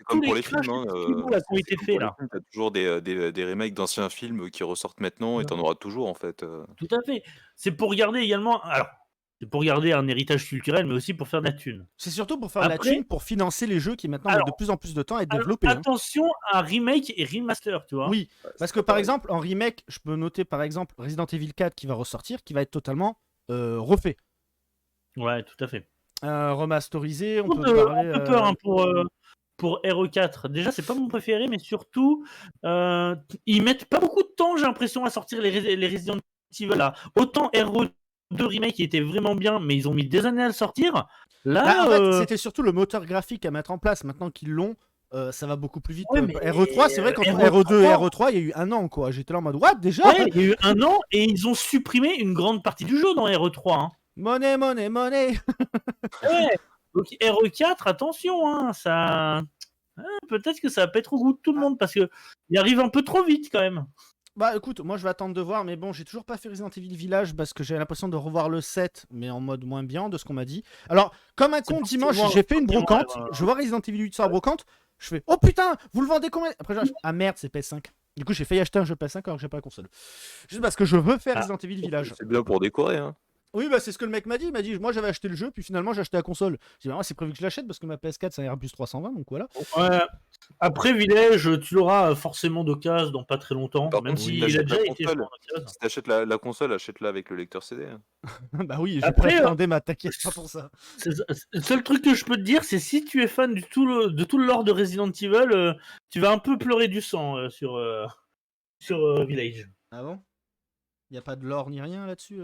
comme tous pour les les films, Crash hein, Bandicoot, là, qui ont été comme faits pour les là. films, t'as toujours des remakes d'anciens films qui ressortent maintenant et t'en auras toujours en fait. Tout à fait. C'est pour garder également. Alors, c'est pour garder un héritage culturel, mais aussi pour faire de la thune. C'est surtout pour faire de la Après- thune, pour financer les jeux qui maintenant mettent de plus en plus de temps à être Alors, développés. hein. attention à remake et remaster, tu vois. Oui, parce que par exemple, en remake, je peux noter par exemple Resident Evil 4 qui va ressortir, qui va être totalement refait. Ouais, tout à fait. Remasterisé, on On peut peut parler... peur hein, pour RE4. Déjà, c'est pas mon préféré, mais surtout, ils mettent pas beaucoup de temps, j'ai l'impression, à sortir les Resident Evil là. Autant RE2 Remake qui était vraiment bien, mais ils ont mis des années à le sortir. Là, Bah, en fait, c'était surtout le moteur graphique à mettre en place. Maintenant qu'ils l'ont, ça va beaucoup plus vite. Ouais, mais RE3, c'est vrai, quand RE3, RE2 et RE3, il y a eu un an, quoi. J'étais là en mode, what, déjà? ouais, il y a eu un an et ils ont supprimé une grande partie du jeu dans RE3. Hein. Money, money, money. Ouais. Donc RE4, attention, hein, ça. Peut-être que ça va pas être au goût de tout le monde parce que il arrive un peu trop vite quand même. Bah écoute, moi je vais attendre de voir, mais bon, j'ai toujours pas fait Resident Evil Village parce que j'ai l'impression de revoir le 7, mais en mode moins bien de ce qu'on m'a dit. Alors, comme un con, dimanche, j'ai fait une brocante, je vois Resident Evil 8 sur la brocante, je fais, oh putain, vous le vendez combien? Après, je fais, ah merde, c'est PS5. Du coup, j'ai failli acheter un jeu PS5 alors que j'ai pas la console. Juste parce que je veux faire Ah. Resident Evil Village. C'est bien pour décorer, hein. Oui, bah c'est ce que le mec m'a dit. Il m'a dit, moi j'avais acheté le jeu, puis finalement j'ai acheté la console. J'ai dit, moi c'est prévu que je l'achète parce que ma PS4 c'est un Airbus 320, donc voilà. Ouais. Après Village, tu l'auras forcément d'occasion dans pas très longtemps, Par même contre, si s'il a t'achètes déjà la été console, en occasion. si t'achètes la console, achète-la avec le lecteur CD. hein. Bah oui, j'ai pas Après, acheté en démat, t'inquiète pas pour ça. Le seul truc que je peux te dire, c'est si tu es fan de tout le lore de Resident Evil, tu vas un peu pleurer du sang sur Village. Ah bon? Y a pas de lore ni rien là-dessus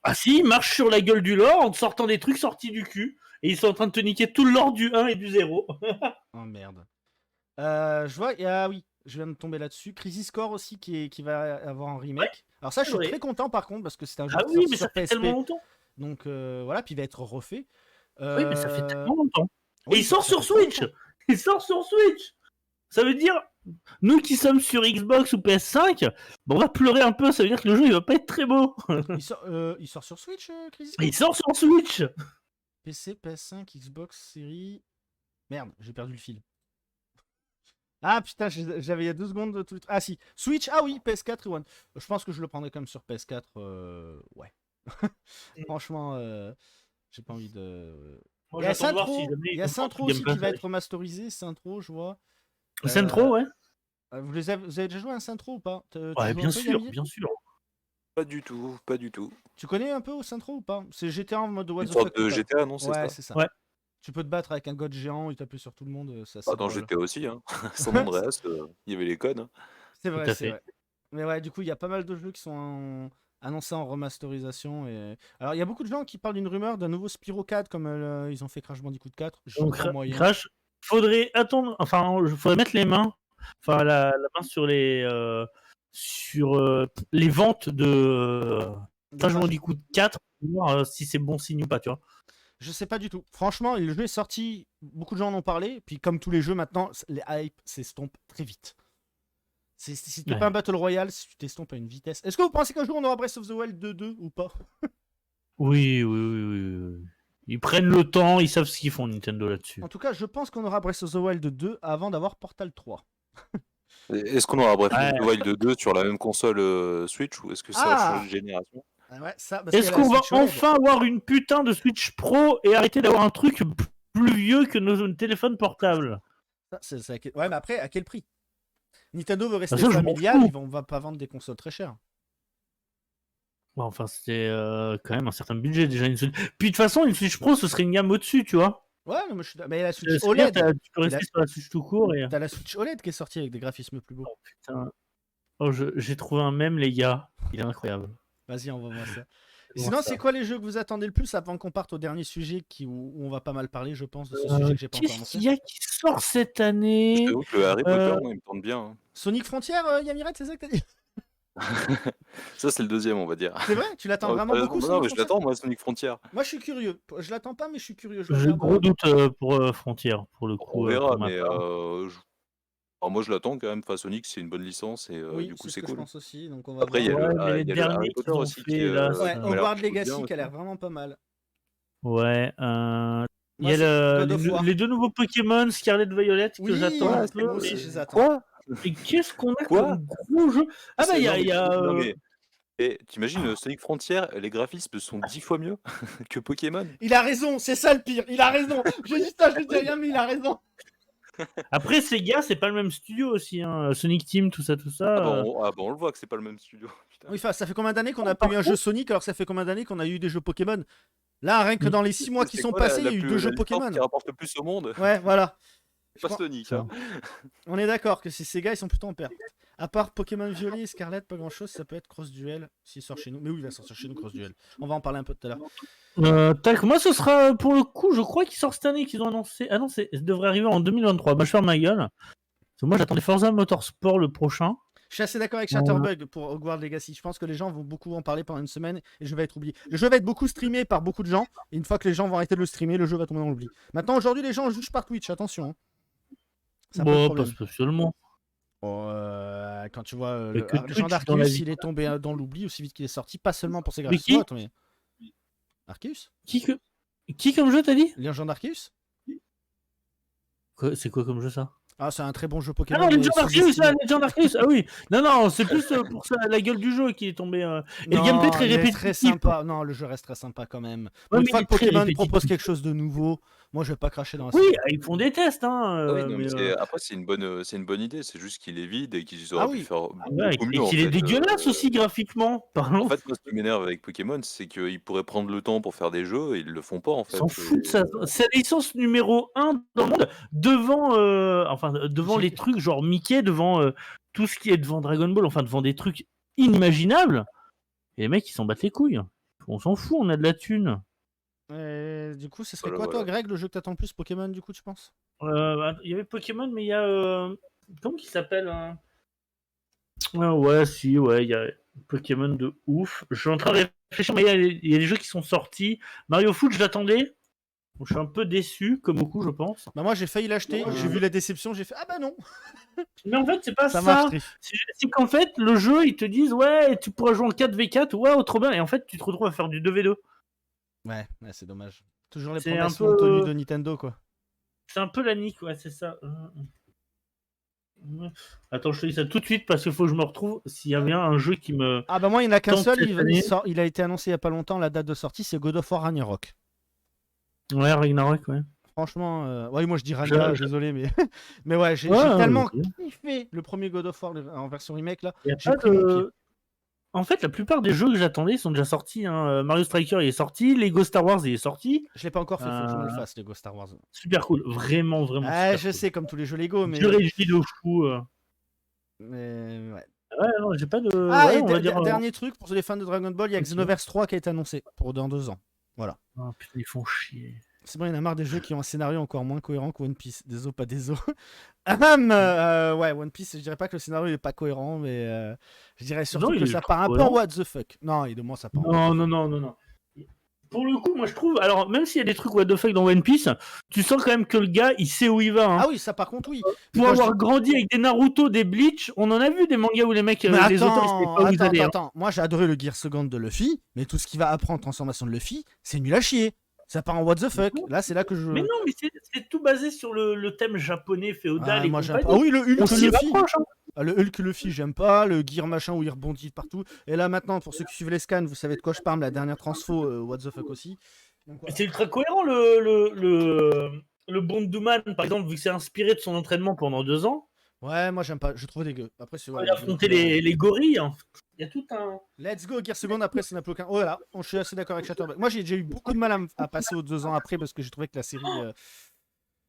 Ah si, ils marchent sur la gueule du lore en te sortant des trucs sortis du cul, et ils sont en train de te niquer tout le lore du 1 et du 0. Oh merde. Je vois, oui, je viens de tomber là-dessus. Crisis Core aussi qui va avoir un remake. Alors ça, je suis Ouais. très content par contre parce que c'est un jeu Ah qui oui, sort mais sur ça fait PSP. tellement longtemps. Donc voilà, puis il va être refait. Oui, mais ça fait tellement longtemps. Oui, Et il ça- sort ça sur fait très Switch. longtemps. Il sort sur Switch. Ça veut dire, nous qui sommes sur Xbox ou PS5, on va pleurer un peu. Ça veut dire que le jeu il va pas être très beau. Il sort sur Switch, Crisis Core Il sort sur Switch. PC, PS5, Xbox, série. Merde, j'ai perdu le fil. Ah putain, j'avais il y a 2 secondes de tout. Ah si, Switch, ah oui, PS4 et One. Je pense que je le prendrai comme sur PS4. Ouais. Franchement, j'ai pas envie de. Moi, Il y a j'attends de voir Syntro, si jamais il y ils a font Syntro un aussi qui va gameplay. être remasterisé. Syntro, je vois. Centro, ouais. Vous avez déjà joué à un Syntro ou pas? Tu Ouais, joues un bien peu, sûr, Yami? bien sûr. Pas du tout, pas du tout. Tu connais un peu au Syntro ou pas? C'est GTA en mode What Une the sorte fuck. de total. GTA, non, c'est Ouais, ça c'est ça. Ouais. Tu peux te battre avec un god géant, il taper sur tout le monde, ça c'est Bah, dans drôle. GTA aussi, hein. San Andreas, il y avait les codes. hein. C'est Tout vrai, à c'est fait. vrai. Mais ouais, du coup, il y a pas mal de jeux qui sont annoncés en remasterisation. Alors, il y a beaucoup de gens qui parlent d'une rumeur d'un nouveau Spyro 4, comme ils ont fait Crash Bandicoot 4. Je Donc, crois moyen. Crash, faudrait attendre. Enfin, faudrait mettre les mains. Enfin, la main sur les ventes de Crash Bandicoot 4 pour voir si c'est bon signe ou pas, tu vois. Je sais pas du tout. Franchement, le jeu est sorti, beaucoup de gens en ont parlé. Puis, comme tous les jeux maintenant, les hypes s'estompent très vite. Si tu Ouais. pas un Battle Royale, si tu t'estompes à une vitesse. Est-ce que vous pensez qu'un jour on aura Breath of the Wild 2 ou pas? Oui. Ils prennent le temps, ils savent ce qu'ils font, Nintendo, là-dessus. En tout cas, je pense qu'on aura Breath of the Wild 2 avant d'avoir Portal 3. Est-ce qu'on aura Breath of the Ouais. Wild 2 sur la même console Switch ou est-ce que ça va Ah changer de génération? Ah ouais, ça, parce qu'il y Est-ce a la qu'on va Switch OLED. enfin avoir une putain de Switch Pro et arrêter d'avoir un truc plus vieux que nos téléphones portables? Ouais, mais après, à quel prix? Nintendo veut rester ça, je m'en familial, fous. va pas vendre des consoles très chères. Ouais, enfin, c'était quand même un certain budget déjà. Puis de toute façon, une Switch Pro, ce serait une gamme au-dessus, tu vois. Ouais, mais la Switch C'est-à-dire, OLED. tu peux rester sur la Switch tout court et. T'as la Switch OLED qui est sortie avec des graphismes plus beaux. Putain. Oh, j'ai trouvé un mème, les gars. Il est incroyable. Vas-y, envoie-moi ça. Et Bon, sinon, ça. c'est quoi les jeux que vous attendez le plus avant qu'on parte au dernier sujet où on va pas mal parler, je pense, de ce sujet que j'ai pas encore Qu'est-ce annoncé? qu'il y a qui sort cette Je année? t'avoue que le Harry Potter, moi, il me tente bien. hein. Sonic Frontier, Yamiret, c'est ça que t'as dit? Ça, c'est le deuxième, on va dire. C'est vrai? Tu l'attends Ouais, vraiment sérieusement, beaucoup, non, Sonic mais je Frontier? l'attends, moi, Sonic Frontier. Moi, je suis curieux. Je l'attends pas, mais je suis curieux. Je J'ai regarde, gros doute pour Frontier, pour le coup. On verra, pour ma mais part. alors, moi, je l'attends quand même. Enfin, Sonic, c'est une bonne licence et Oui, du coup, c'est ce c'est que je cool. pense aussi. Donc, on va Après, il y a voir. Ouais, le, mais les il y a le Harry derniers Potter qu'ils ont aussi fait, qui là, Ouais, qui m'a l'air Hogwarts plutôt bien Legacy qui a l'air aussi. vraiment pas mal. Ouais. Il Moi, y a c'est God of War. les deux nouveaux Pokémon, Scarlet Violet, que Oui, j'attends un moi peu. aussi, mais- je les attends. Quoi? Et qu'est-ce qu'on a Quoi? comme gros jeu? Ah bah, C'est- il y non, a. mais, il y a, non, mais- Et t'imagines Sonic Frontier, les graphismes sont 10 fois mieux que Pokémon. Il a raison, c'est ça le pire. Il a raison. Je dis ça, je dis rien, mais il a raison. Après, Sega, c'est pas le même studio aussi. Hein. Sonic Team, tout ça. Ah bon, on le voit que c'est pas le même studio. Putain. Oui, ça fait combien d'années qu'on n'a pas eu un jeu Sonic alors que ça fait combien d'années qu'on a eu des jeux Pokémon? Là, rien que dans les 6 mois qui C'est sont quoi passés, il y a eu plus- 2 jeux la licence Pokémon. qui rapporte le plus au monde. Ouais, voilà. Pas Sonic. hein. On est d'accord que ces gars, ils sont plutôt en perte. À part Pokémon Violet et Scarlet, pas grand chose. Ça peut être Cross Duel s'il sort chez nous. Mais oui, il va sortir chez nous, Cross Duel. On va en parler un peu tout à l'heure. Tac, moi, ce sera pour le coup, je crois qu'il sort cette année, qu'ils ont annoncé. Ah non, ça devrait arriver en 2023. Bah, je ferme ma gueule. Parce que moi, j'attendais Forza Motorsport le prochain. Je suis assez d'accord avec Chatterbug pour Hogwarts Legacy. Je pense que les gens vont beaucoup en parler pendant une semaine et le jeu va être oublié. Le jeu va être beaucoup streamé par beaucoup de gens. Et une fois que les gens vont arrêter de le streamer, le jeu va tomber dans l'oubli. Maintenant, aujourd'hui, les gens jugent par Twitch. Attention. hein. C'est un peu le Bon, problème. pas spécialement. Quand tu vois Mais que le Jean Twitch dans la d'Arceus, vie. il est tombé dans l'oubli aussi vite qu'il est sorti. Pas seulement pour ses Mais graphismes. qui mais... Arceus Qui comme jeu, t'as dit? Légion d'Arceus C'est quoi comme jeu, ça? Ah, c'est un très bon jeu Ah Pokémon. non, mais Legend Arceus, sous-estimé. Legend Arceus, ah oui. Non, c'est plus pour ça, la gueule du jeu qui est tombée. Et le gameplay très Non, il est répétitif. très sympa. Non, le jeu reste très sympa quand même. Pour Ouais, une mais fois il que est très Pokémon répétitif. propose quelque chose de nouveau, moi je vais pas cracher dans la Oui, soupe. ils font des tests, hein. Ah oui, non, mais Mais après, c'est une bonne idée. C'est juste qu'il est vide et qu'ils Ah auraient pu oui, faire ouais, beaucoup et mieux, en qu'il est fait. dégueulasse aussi graphiquement. En Pardon. fait, moi, ce qui m'énerve avec Pokémon, c'est qu'ils pourraient prendre le temps pour faire des jeux et ils le font pas, en Ils s'en fait. foutent de ça. C'est la licence numéro 1 dans le monde, devant les j'ai- trucs genre Mickey, devant tout ce qui est devant Dragon Ball, enfin devant des trucs inimaginables. Et les mecs, ils s'en battent les couilles. On s'en fout, on a de la thune. Du coup, ce serait Voilà, quoi toi, voilà. Greg, le jeu que t'attends le plus Pokémon, du coup, tu penses? Il y avait Pokémon, mais il y a. Comment il s'appelle Ah ouais, si, ouais, il y a Pokémon de ouf. Je suis en train de réfléchir, mais il y a des jeux qui sont sortis. Mario Foot, je l'attendais. Je suis un peu déçu, comme beaucoup, je pense. Bah moi j'ai failli l'acheter, j'ai vu la déception, j'ai fait ah bah non, Mais en fait, c'est pas ça marche ça. Trif. C'est qu'en fait, le jeu, ils te disent, ouais, tu pourras jouer en 4v4, ouais, trop bien. Et en fait, tu te retrouves à faire du 2v2. Ouais, c'est dommage. Toujours les C'est un promesses non tenues peu. de Nintendo quoi. C'est un peu la nique, ouais, c'est ça. Attends, je te dis ça tout de suite parce qu'il faut que je me retrouve s'il y a bien un jeu qui me Ah bah moi il n'y en a qu'un tente seul, cette année. il a été annoncé il y a pas longtemps, la date de sortie c'est God of War Ragnarok. Ouais, Ragnarok, ouais. Franchement, ouais moi je dis Ragna, désolé mais mais ouais j'ai Ouais, tellement ok. kiffé le premier God of War en version remake là, Y a j'ai pas pris mon pied. de. En fait, la plupart des jeux que j'attendais sont déjà sortis. Hein. Mario Striker il est sorti, Lego Star Wars il est sorti. Je l'ai pas encore fait, faut que je me le fasse Lego Star Wars. Super cool, vraiment, vraiment Ah super je cool. sais comme tous les jeux Lego mais Je réjouis de fou. ouais. Ouais, non, j'ai pas de. Ah Ouais, et on va dire. dernier truc pour les fans de Dragon Ball, il y a Ok. Xenoverse 3 qui a été annoncé pour dans 2 ans. Voilà. Oh, putain, ils font chier. C'est bon, il y en a marre des jeux qui ont un scénario encore moins cohérent que One Piece. Désolé, pas désolé. Ouais, One Piece, je dirais pas que le scénario est pas cohérent, mais je dirais surtout Non, il que est ça ultra part un peu en cohérent. what the fuck. Non, il demande ça part en what the Non. Pour le coup, moi je trouve. Alors, même s'il y a des trucs what the fuck dans One Piece, tu sens quand même que le gars il sait où il va. Hein. Ah oui, ça par contre, oui. Mais Pour quand je avoir grandi avec des Naruto, des Bleach, on en a vu des mangas où les mecs, Mais les auteurs, ils savaient pas où ils allaient. Hein. attends. Moi, j'ai adoré le Gear Second de Luffy, mais tout ce qui va apprendre transformation de Luffy, c'est nul à chier. Ça part en what the fuck. Là, c'est là que je. Mais non, mais c'est tout basé sur le thème japonais, féodal et moi, j'aime compagnie. pas. Ah oui, le Hulk On s'y Luffy. rapproche. Hein. Ah, le Hulk Luffy, j'aime pas. Le Gear machin où il rebondit partout. Et là, maintenant, pour ceux qui suivent les scans, vous savez de quoi je parle. La dernière transfo, what the fuck aussi. Donc, C'est ultra cohérent le Bonduman, par exemple, vu que c'est inspiré de son entraînement pendant 2 ans. ouais, moi, j'aime pas. Je trouve dégueu. Après, c'est. Quand il a affronté les gorilles. Hein. Il y a tout un. Let's go, Gear Second. Après, ça n'a plus aucun. Oh là, je suis assez d'accord avec Chatterbox. Moi, j'ai déjà eu beaucoup de mal à passer aux 2 ans après parce que j'ai trouvé que la série.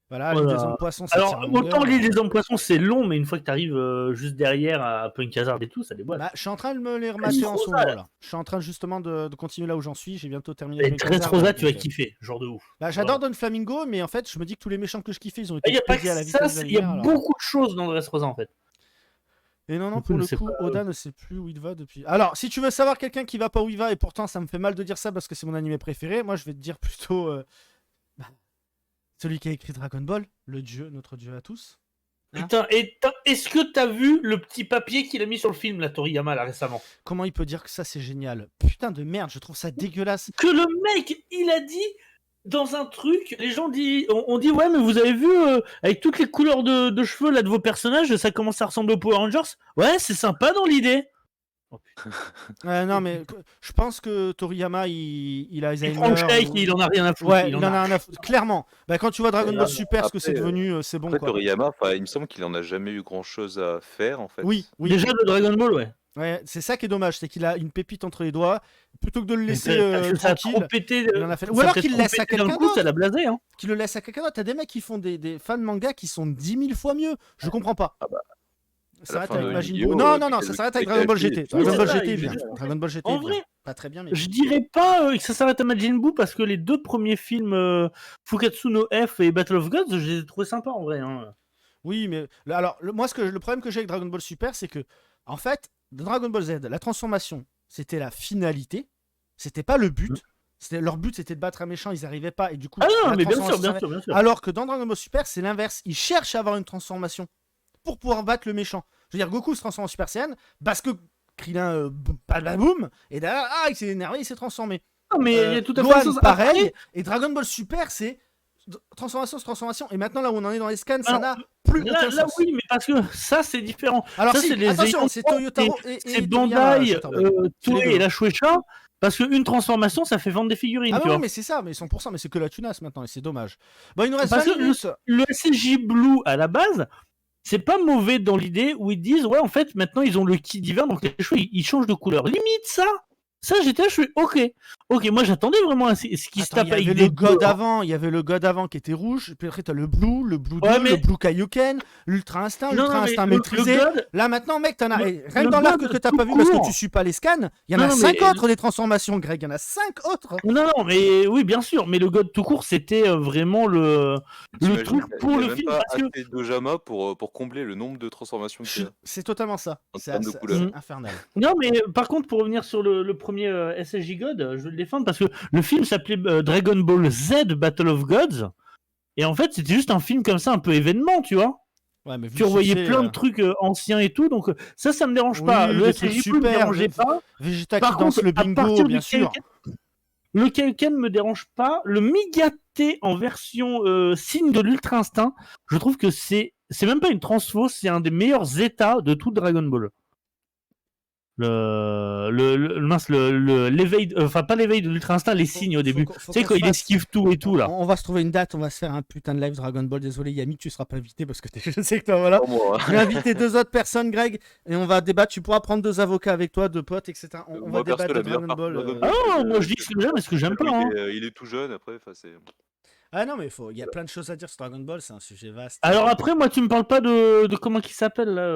Voilà, l'île des hommes poissons, ça Alors, tire en longueur. autant l'île des hommes poissons, c'est long, mais une fois que tu arrives juste derrière à Punk Hazard et tout, ça déboîte. Bah, je suis en train de me les remater en ce moment là. Je suis en train justement de continuer là où j'en suis. J'ai bientôt terminé. Et Punk Tres Hazard, Rosa, donc, tu vas kiffer, genre de ouf. Bah, j'adore Don Flamingo, mais en fait, je me dis que tous les méchants que je kiffais, ils ont été Il y a pas pétés à la que vitesse ça, de la il y a lumière. Alors. beaucoup de choses dans Dress Rosa en fait. Et non, Du coup, pour ne le sais coup, pas, Oda ne sait plus où il va depuis. Alors, si tu veux savoir quelqu'un qui va pas où il va, et pourtant ça me fait mal de dire ça parce que c'est mon animé préféré, moi je vais te dire plutôt celui qui a écrit Dragon Ball, le dieu, notre dieu à tous. Hein. Putain, est-ce que t'as vu le petit papier qu'il a mis sur le film, la Toriyama, là, récemment? Comment il peut dire que ça c'est génial? Putain de merde, je trouve ça dégueulasse. Que le mec, il a dit dans un truc, les gens on dit ouais, mais vous avez vu avec toutes les couleurs de cheveux là de vos personnages, ça commence à ressembler aux Power Rangers. Ouais, c'est sympa dans l'idée. Oh, non mais je pense que Toriyama il a Alzheimer. Il prend le shake, il en a rien à foutre. Ouais, il en a rien à foutre. Clairement. Bah, quand tu vois Dragon Ball Super, ce que c'est après, devenu, c'est bon Après, quoi. Toriyama, il me semble qu'il en a jamais eu grand chose à faire en fait. Oui. Déjà de Dragon Ball, ouais. Ouais, c'est ça qui est dommage, c'est qu'il a une pépite entre les doigts. Plutôt que de le Mais laisser ça a trop tranquille, pété. il en a fait. Ça Ou alors a peut-être qu'il trop laisse à pété d'un quelqu'un coup, d'autre. ça l'a blasé, hein. Qu'il le laisse à quelqu'un d'autre. T'as des mecs qui font des fans de manga qui sont 10 000 fois mieux. Je comprends pas. Ah bah, Ça la s'arrête fin avec de Majin Yu-Gi-Oh, Buu. Non, c'est ça le s'arrête avec mec Dragon Ball qui a GT. écrit. Dragon Oui, Ball c'est ça, GT est il est bien. bien. Dragon Ball GT En est bien. vrai, Pas très bien, mais. je dirais pas que ça s'arrête à Majin Buu parce que les 2 premiers films, Fukatsu no F et Battle of Gods, je les ai trouvés sympas en vrai. Hein. Oui, mais alors, moi, le problème que j'ai avec Dragon Ball Super, c'est que, en fait, dans Dragon Ball Z, la transformation, c'était la finalité. C'était pas le but. Leur but, c'était de battre un méchant, ils arrivaient pas. Et du coup, Ah non, la mais bien transformation sûr, bien sûr. Alors que dans Dragon Ball Super, c'est l'inverse. Ils cherchent à avoir une transformation pour pouvoir battre le méchant. Je veux dire, Goku se transforme en Super Saiyan parce que Krillin, boum, et derrière, il s'est énervé, il s'est transformé. Non, mais il y a tout à fait Gohan, sens. pareil. Et Dragon Ball Super, c'est transformation sur transformation. Et maintenant, là où on en est dans les scans, ça Alors, n'a plus Là, aucun là, sens. oui, mais parce que ça, c'est différent. Alors Ça, si, c'est les attention, ayants c'est droit, Toyotaro c'est et Toriyama, Bandai, Shutterbuck. C'est les Toei deux, et hein. la Shueisha, parce qu'une transformation, ça fait vendre des figurines, Ah tu mais oui, vois. mais c'est ça, mais 100%, mais c'est que la tunasse maintenant, et c'est dommage. Bon, il nous reste Parce 20 que minutes. le SSJ Blue, à la base, c'est pas mauvais dans l'idée où ils disent, ouais, en fait, maintenant, ils ont le kit d'hiver, donc les cheveux, ils changent de couleur. Limite ça, j'étais là, je suis ok, moi, j'attendais vraiment ce qui se Attends, il tape y avec avait des le bleus, God hein. avant, il y avait le God avant qui était rouge, puis après t'as le Blue Ouais, 2, mais le Blue Kaioken, l'Ultra Instinct, non, Ultra mais Instinct le maîtrisé. God, Là maintenant, mec, t'en as. le, Rien que le dans l'arc God que t'as tout pas vu parce que tu court. suis pas les scans, il y en Non, a non, 5 mais autres des transformations, Greg, il y en a 5 autres. non, mais oui, bien sûr, mais le God tout court, c'était vraiment le T'imagines, truc il pour n'y a le même film, pas parce que assez Dojama pour combler le nombre de transformations qu'il y a C'est totalement ça. en C'est termes de couleurs. Mm. infernal. Non, mais par contre, pour revenir sur le premier SSJ God, je veux le défendre parce que le film s'appelait Dragon Ball Z Battle of Gods, et en fait, c'était juste un film comme ça, un peu événement, tu vois. Ouais, mais vu Tu le revoyais succès, plein de trucs anciens et tout, donc ça me dérange pas. oui, Le des trucs SSJ Blue me super. dérangeait pas. Vegeta Par qui danse contre, le à bingo, partir bien du sûr. Le Kaioken me dérange pas. Le Migate en version signe de l'Ultra Instinct, je trouve que c'est même pas une transfo, c'est un des meilleurs états de tout Dragon Ball. L'éveil, enfin pas l'éveil de l'Ultra Instinct, les signes au début. Faut Tu sais, qu'on quand se il fasse. esquive tout et tout là. On va se trouver une date, on va se faire un putain de live Dragon Ball. Désolé Yami, tu seras pas invité parce que je sais que toi voilà. Pour moi, Je vais inviter 2 autres personnes, Greg, et on va débattre. Tu pourras prendre 2 avocats avec toi, 2 potes, etc. On va moi perso, débattre de la meilleure Dragon partie de Ball. Dragon Ball, Ah, c'est moi je dis ce que j'aime et ce que j'aime pas. Hein. il est tout jeune après. C'est Ah non, mais il y a plein de choses à dire sur Dragon Ball, c'est un sujet vaste. Alors après, moi, tu me parles pas de comment il s'appelle là,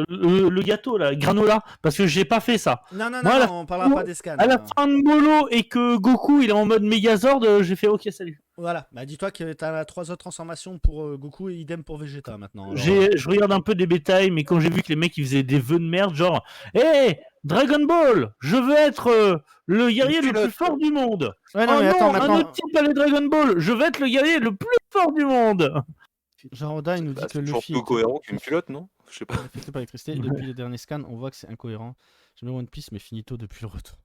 le gâteau là, granola, parce que j'ai pas fait ça. Non, Moi, on parlera pas des scans. à la fin de Bolo et que Goku il est en mode Megazord, j'ai fait ok, salut. Voilà, bah dis-toi que t'as 3 autres transformations pour Goku et idem pour Vegeta maintenant. Alors, Je regarde un peu des bétails, mais quand j'ai vu que les mecs ils faisaient des vœux de merde, genre, hé, Dragon Ball, je veux être le guerrier le plus fort du monde. Ouais, non, Oh mais non, attends, un maintenant. autre type a les Dragon Ball, je veux être le guerrier le plus fort du monde. Jean Roda, il nous dit que toujours Luffy plus est cohérent qu'une culotte, non? Je sais pas. affecté par l'électricité. Depuis les derniers scans, on voit que c'est incohérent. J'aime bien One Piece, mais finito depuis le retour.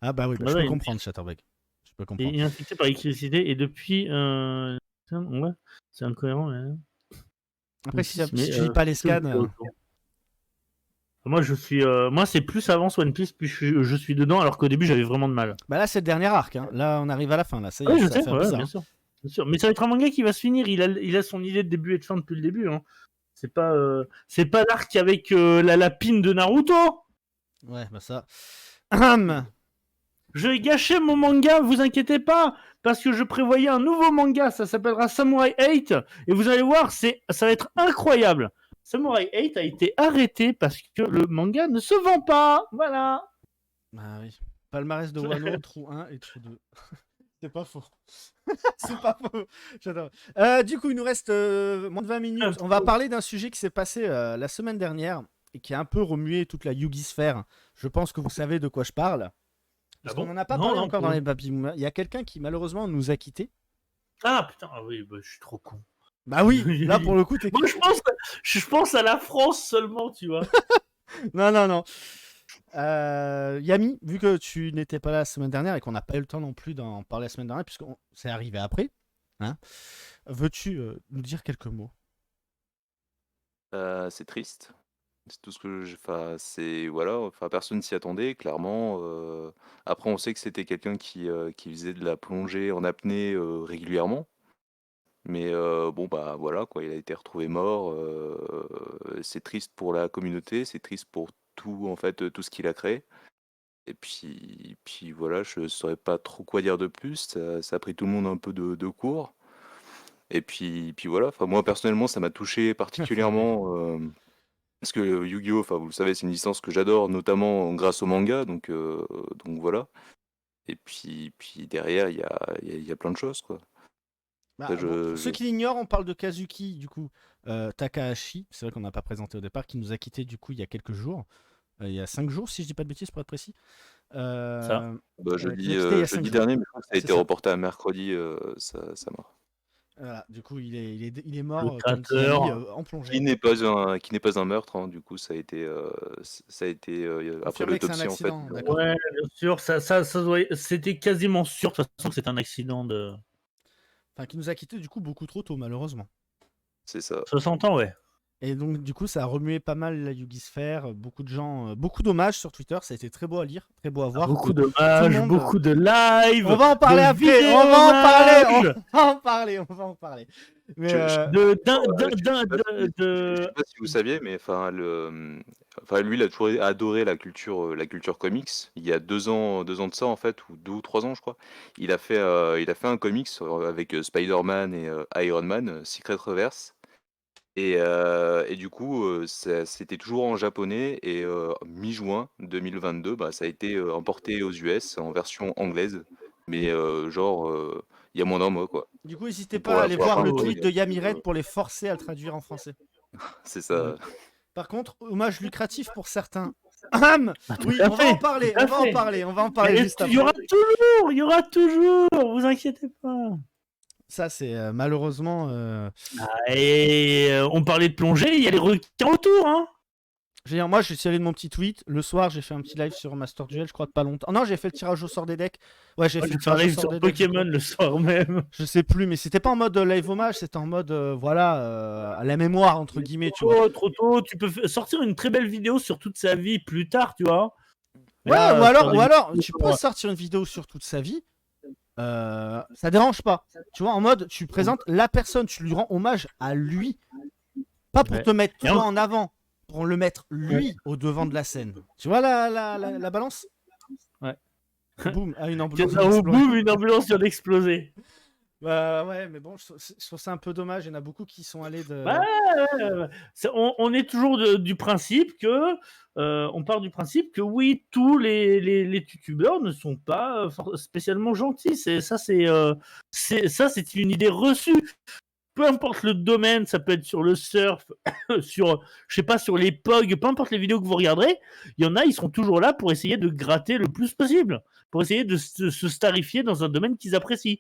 Ah bah oui, Bah je ouais, peux comprendre, Chatterbug. Je peux comprendre. Il est infecté par l'électricité et depuis. Ouais, c'est incohérent. Mais... Après, si mais, tu lis pas les scans. Moi, moi, c'est plus avance One Piece, plus je suis dedans, alors qu'au début, j'avais vraiment de mal. Bah là, c'est le dernier arc. Hein. Là, on arrive à la fin. Là, ça y est, Oui, je ça sais, fait ouais, bizarre. bien sûr. Bien sûr. Mais ça va être un manga qui va se finir. Il a son idée de début et de fin depuis le début. Hein. C'est pas l'arc avec la lapine de Naruto. Ouais, bah ça. Je vais gâcher mon manga, vous inquiétez pas, parce que je prévoyais un nouveau manga, ça s'appellera Samurai 8, et vous allez voir, ça va être incroyable. Samurai 8 a été arrêté parce que le manga ne se vend pas, voilà. Ah oui. Palmarès de Wano, trou 1 et trou 2. C'est pas faux. C'est pas faux. J'adore. Du coup, il nous reste moins de 20 minutes. On va parler d'un sujet qui s'est passé la semaine dernière et qui a un peu remué toute la Yugi-sphère. Je pense que vous savez de quoi je parle. Parce qu'on n'en a pas parlé encore dans les Papy Mouma. Il y a quelqu'un qui malheureusement nous a quittés. Ah putain, oui, bah, je suis trop con. Bah oui, là pour le coup, t'es. Moi, je pense à la France seulement, tu vois. Non. Yami, vu que tu n'étais pas là la semaine dernière et qu'on n'a pas eu le temps non plus d'en parler la semaine dernière, puisque c'est arrivé après, hein, veux-tu nous dire quelques mots? C'est triste. C'est tout ce que voilà, enfin personne s'y attendait, clairement. Après, on sait que c'était quelqu'un qui faisait de la plongée en apnée régulièrement. Mais bon, bah voilà, quoi, il a été retrouvé mort. C'est triste pour la communauté, c'est triste pour tout, en fait, tout ce qu'il a créé. Et puis voilà, je saurais pas trop quoi dire de plus. Ça a pris tout le monde un peu de court. Et puis voilà, enfin, moi personnellement, ça m'a touché particulièrement. Parce que Yu-Gi-Oh, enfin, vous le savez, c'est une licence que j'adore, notamment grâce au manga, donc voilà. Et puis derrière, il y a plein de choses, quoi. Bah, Ça, bon, pour ceux qui l'ignorent, on parle de Kazuki, du coup, Takahashi, c'est vrai qu'on n'a pas présenté au départ, qui nous a quitté du coup il y a quelques jours, il y a 5 jours si je dis pas de bêtises pour être précis. Ça. Bah, qui nous a jeudi, quitté il y a 5 jeudi jours. dernier, mais je crois que ça a C'est été ça. reporté à mercredi, sa mort. Voilà, du coup il est mort, Le comme dit créateur. Yami, en plongée. Qui n'est pas un meurtre, hein, du coup, ça a été après Confirmé que c'est un l'autopsie, en fait. accident, d'accord. Ouais, bien sûr, c'était quasiment sûr, de toute façon, c'est un accident de. Enfin, qui nous a quittés du coup beaucoup trop tôt, malheureusement. C'est ça. 60 ans, ouais. Et donc, du coup, ça a remué pas mal la Yugisphère. Beaucoup de gens, beaucoup d'hommages sur Twitter. Ça a été très beau à lire, très beau à voir. Beaucoup Tout le d'hommages, monde, beaucoup de live. On va en parler de après. On va en parler. vidéo-hommages. On va en parler. On va en parler. Mais Je- je- Je sais pas si vous saviez, mais lui, il a toujours adoré la culture comics. Il y a 2 ans de ça, en fait, ou 2 ou 3 ans, je crois. Il a fait un comics avec Spider-Man et Iron Man, Secret Reverse. Et du coup, c'était toujours en japonais. Et mi-juin 2022, bah, ça a été importé aux US en version anglaise. Mais il y a moins d'un mois, quoi. du coup, n'hésitez Pour pas à la aller pour la voir le partie, tweet de Yamiret pour les forcer à le traduire en français. c'est ça. Par contre, hommage lucratif pour certains. Ahem oui, à on va fait, en parler. tout à On va en fait. parler. On va en parler juste Il y après. aura toujours, vous inquiétez pas. Ça, c'est malheureusement. Et on parlait de plongée, il y a les requins autour, hein. Je veux dire, moi, je suis allé de mon petit tweet. Le soir, j'ai fait un petit live sur Master Duel, je crois de pas longtemps. Non, j'ai fait le tirage au sort des decks. Ouais, j'ai Moi, fait j'ai le fait un tirage au live sort sur des decks. Pokémon le soir même. Je sais plus, mais c'était pas en mode live hommage, c'était en mode, à la mémoire, entre guillemets, tu vois. Oh, trop tôt, tu peux sortir une très belle vidéo sur toute sa vie plus tard, tu vois. Mais Ouais, là, ou faire des alors, vidéos tu sur- peux sortir une vidéo sur toute sa vie. Ça dérange pas. Tu vois, en mode, tu présentes la personne, tu lui rends hommage à lui. Pas pour Ouais. te mettre Et toi en- en avant, pour le mettre lui au devant de la scène. Tu vois la balance? Ouais. Boum, à une ambulance. Au bout, une ambulance vient d'exploser. Bah ouais, mais bon, je trouve ça un peu dommage. Il y en a beaucoup qui sont allés de. Ouais. On est toujours du principe que, on part du principe que oui, tous les youtubeurs ne sont pas spécialement gentils. C'est une idée reçue. Peu importe le domaine, ça peut être sur le surf, sur, je sais pas, sur les POG, peu importe les vidéos que vous regarderez, il y en a, ils seront toujours là pour essayer de gratter le plus possible, pour essayer de se starifier dans un domaine qu'ils apprécient.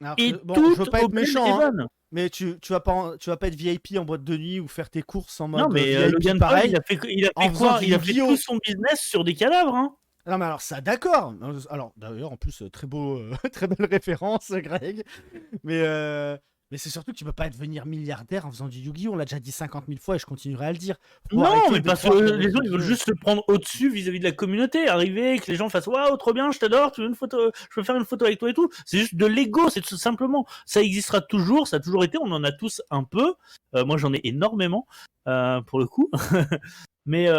Alors Et que, bon, je veux pas être aubaine est méchant, hein, bonne. mais tu vas pas être VIP en boîte de nuit ou faire tes courses en Non, mode mais VIP Logan Paul, pareil. il a fait en faisant quoi? du Il a fait Yu-Gi-Oh! tout son business sur des cadavres, hein. Non, mais alors ça, d'accord. Alors, d'ailleurs, en plus, très beau, très belle référence, Greg. Mais c'est surtout que tu peux pas devenir milliardaire en faisant du Yu-Gi-Oh! On l'a déjà dit 50 000 fois et je continuerai à le dire. Faut Non, arrêter mais de parce croire que que les gens, ils veulent Yu-Gi-Oh! juste se prendre au-dessus vis-à-vis de la communauté, arriver, que les gens fassent waouh, trop bien, je t'adore, tu veux une photo, je peux faire une photo avec toi et tout. C'est juste de l'ego, c'est tout simplement. Ça existera toujours, ça a toujours été, on en a tous un peu. Moi, j'en ai énormément, pour le coup. mais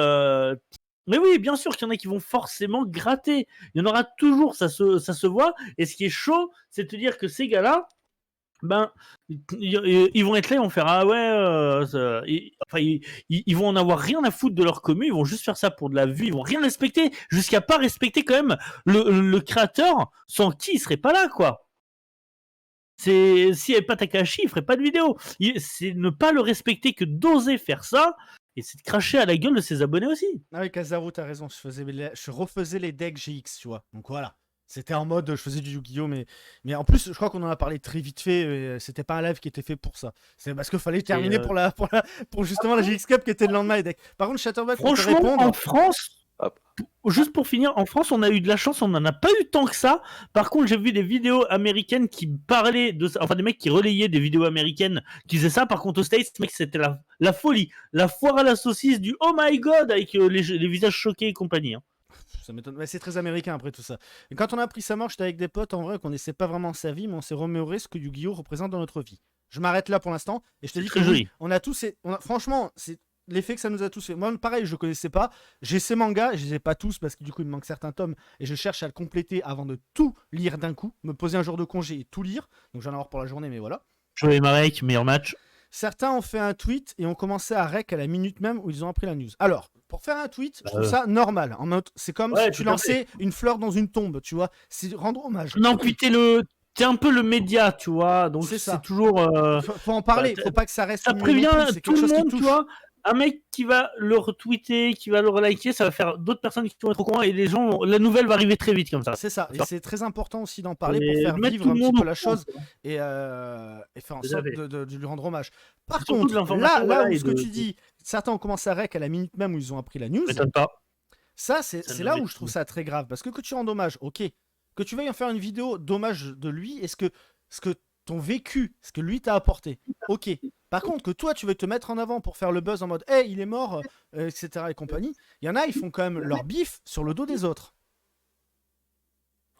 oui, bien sûr qu'il y en a qui vont forcément gratter. Il y en aura toujours, ça se voit. Et ce qui est chaud, c'est de te dire que ces gars-là, ben, ils vont être là, ils vont faire ah ouais, ils vont en avoir rien à foutre de leur commu, ils vont juste faire ça pour de la vue, ils vont rien respecter, jusqu'à pas respecter quand même le créateur, sans qui il serait pas là, quoi. S'il n'y avait pas Takahashi, il ferait pas de vidéo. C'est ne pas le respecter que d'oser faire ça, et c'est de cracher à la gueule de ses abonnés aussi. Ah oui, Kazaru, t'as raison. Je refaisais les decks GX, tu vois. Donc voilà. C'était en mode, je faisais du Yu-Gi-Oh! Mais en plus, je crois qu'on en a parlé très vite fait. C'était pas un live qui était fait pour ça. C'est parce qu'il fallait terminer pour justement la GX Cup qui était le lendemain des decks. Par contre, Chatterback, pour te Franchement, répondre. en France, Hop. juste pour finir, en France, on a eu de la chance, on n'en a pas eu tant que ça. Par contre, j'ai vu des vidéos américaines qui parlaient de ça, enfin des mecs qui relayaient des vidéos américaines qui faisaient ça. Par contre, aux States, mec, c'était la folie, la foire à la saucisse du oh my god avec les visages choqués et compagnie. Hein. Ça m'étonne. Mais c'est très américain après tout ça. Et quand on a appris sa mort, j'étais avec des potes en vrai qu'on connaissait pas vraiment sa vie, mais on s'est remémoré ce que Yu-Gi-Oh! Représente dans notre vie. Je m'arrête là pour l'instant et je te dis que Très joli. on a tous. Franchement, c'est l'effet que ça nous a tous fait. Moi, pareil, je connaissais pas. J'ai ces mangas, je les ai pas tous parce que du coup, il me manque certains tomes et je cherche à le compléter avant de tout lire d'un coup. Me poser un jour de congé et tout lire. Donc j'en ai avoir pour la journée, mais voilà. Joey Marek, meilleur match. Certains ont fait un tweet et ont commencé à rec à la minute même où ils ont appris la news. Alors, pour faire un tweet, je trouve ça normal. C'est comme Ouais, si tu tout à lançais une fleur dans une tombe, tu vois. C'est rendre hommage. Non, puis t'es un peu le média, tu vois. Donc C'est ça. c'est toujours. Faut en parler. Faut pas que ça reste. Ça mignon prévient non plus, c'est tout quelque le chose qui monde, touche. tu vois. Un mec qui va le retweeter, qui va le reliker, ça va faire d'autres personnes qui vont être au courant et les gens, la nouvelle va arriver très vite comme ça. C'est ça. Et c'est très important aussi d'en parler Et pour faire mettre vivre tout un le petit monde peu au la courant, chose et faire en Tout à sorte fait. de lui rendre hommage. Par Surtout de contre, l'information, là voilà, où et ce que de- tu dis, certains ont commencé à rec à la minute même où ils ont appris la news. Ça m'étonne pas. Ça, c'est Ça là me où je trouve ça très grave. Parce que tu rendes hommage, ok. Que tu veuilles en faire une vidéo d'hommage de lui, est-ce que ton vécu, ce que lui t'a apporté. Ok. Par contre, que toi, tu veux te mettre en avant pour faire le buzz en mode, hey, il est mort, etc. et compagnie. Il y en a, ils font quand même leur bif sur le dos des autres.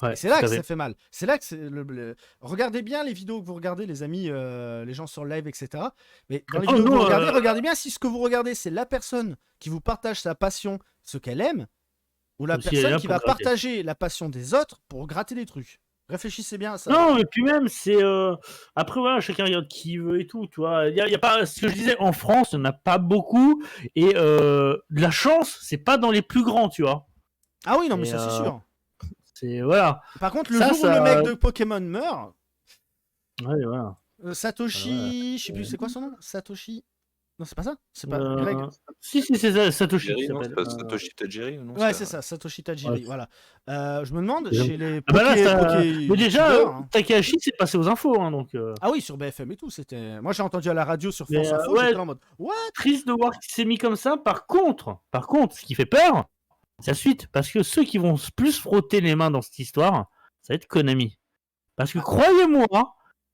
Ouais, Et c'est là tout que à fait. ça fait mal. C'est là que regardez bien les vidéos que vous regardez, les amis, les gens sur le live, etc. Mais dans les Oh, vidéos que non, vous regardez, regardez bien si ce que vous regardez, c'est la personne qui vous partage sa passion, ce qu'elle aime, ou la Ou si elle est personne là qui pour va gratter. partager la passion des autres pour gratter des trucs. Réfléchissez bien à ça. Non, et puis même, c'est. Après, voilà, chacun regarde qui il veut et tout, tu vois. Y a pas. Ce que je disais, en France, on n'a pas beaucoup. Et de la chance, c'est pas dans les plus grands, tu vois. Ah oui, non, mais Et, ça, c'est sûr. c'est. Voilà. Par contre, le Ça, jour où le mec ça. de Pokémon meurt, Ouais, voilà. Satoshi, je sais plus, c'est quoi son nom? Satoshi? Non, c'est pas ça? C'est pas Euh, Greg? Si, c'est ça, Satoshi qui Tajiri, non, c'est s'appelle. pas Satoshi Tajiri, non? Ouais, c'est ça, Satoshi Tajiri, Ouais. voilà. Je me demande, J'aime- chez les Ah bah là, ça... Poké Mais déjà, youtubeurs, hein. Takahashi, c'est passé aux infos, hein, donc. Ah oui, sur BFM et tout, c'était... Moi, j'ai entendu à la radio sur Mais, France Info, ouais. j'étais en mode, what? Triste de voir qu'il s'est mis comme ça. Par contre, ce qui fait peur, c'est la suite. Parce que ceux qui vont plus frotter les mains dans cette histoire, ça va être Konami. Parce que croyez-moi,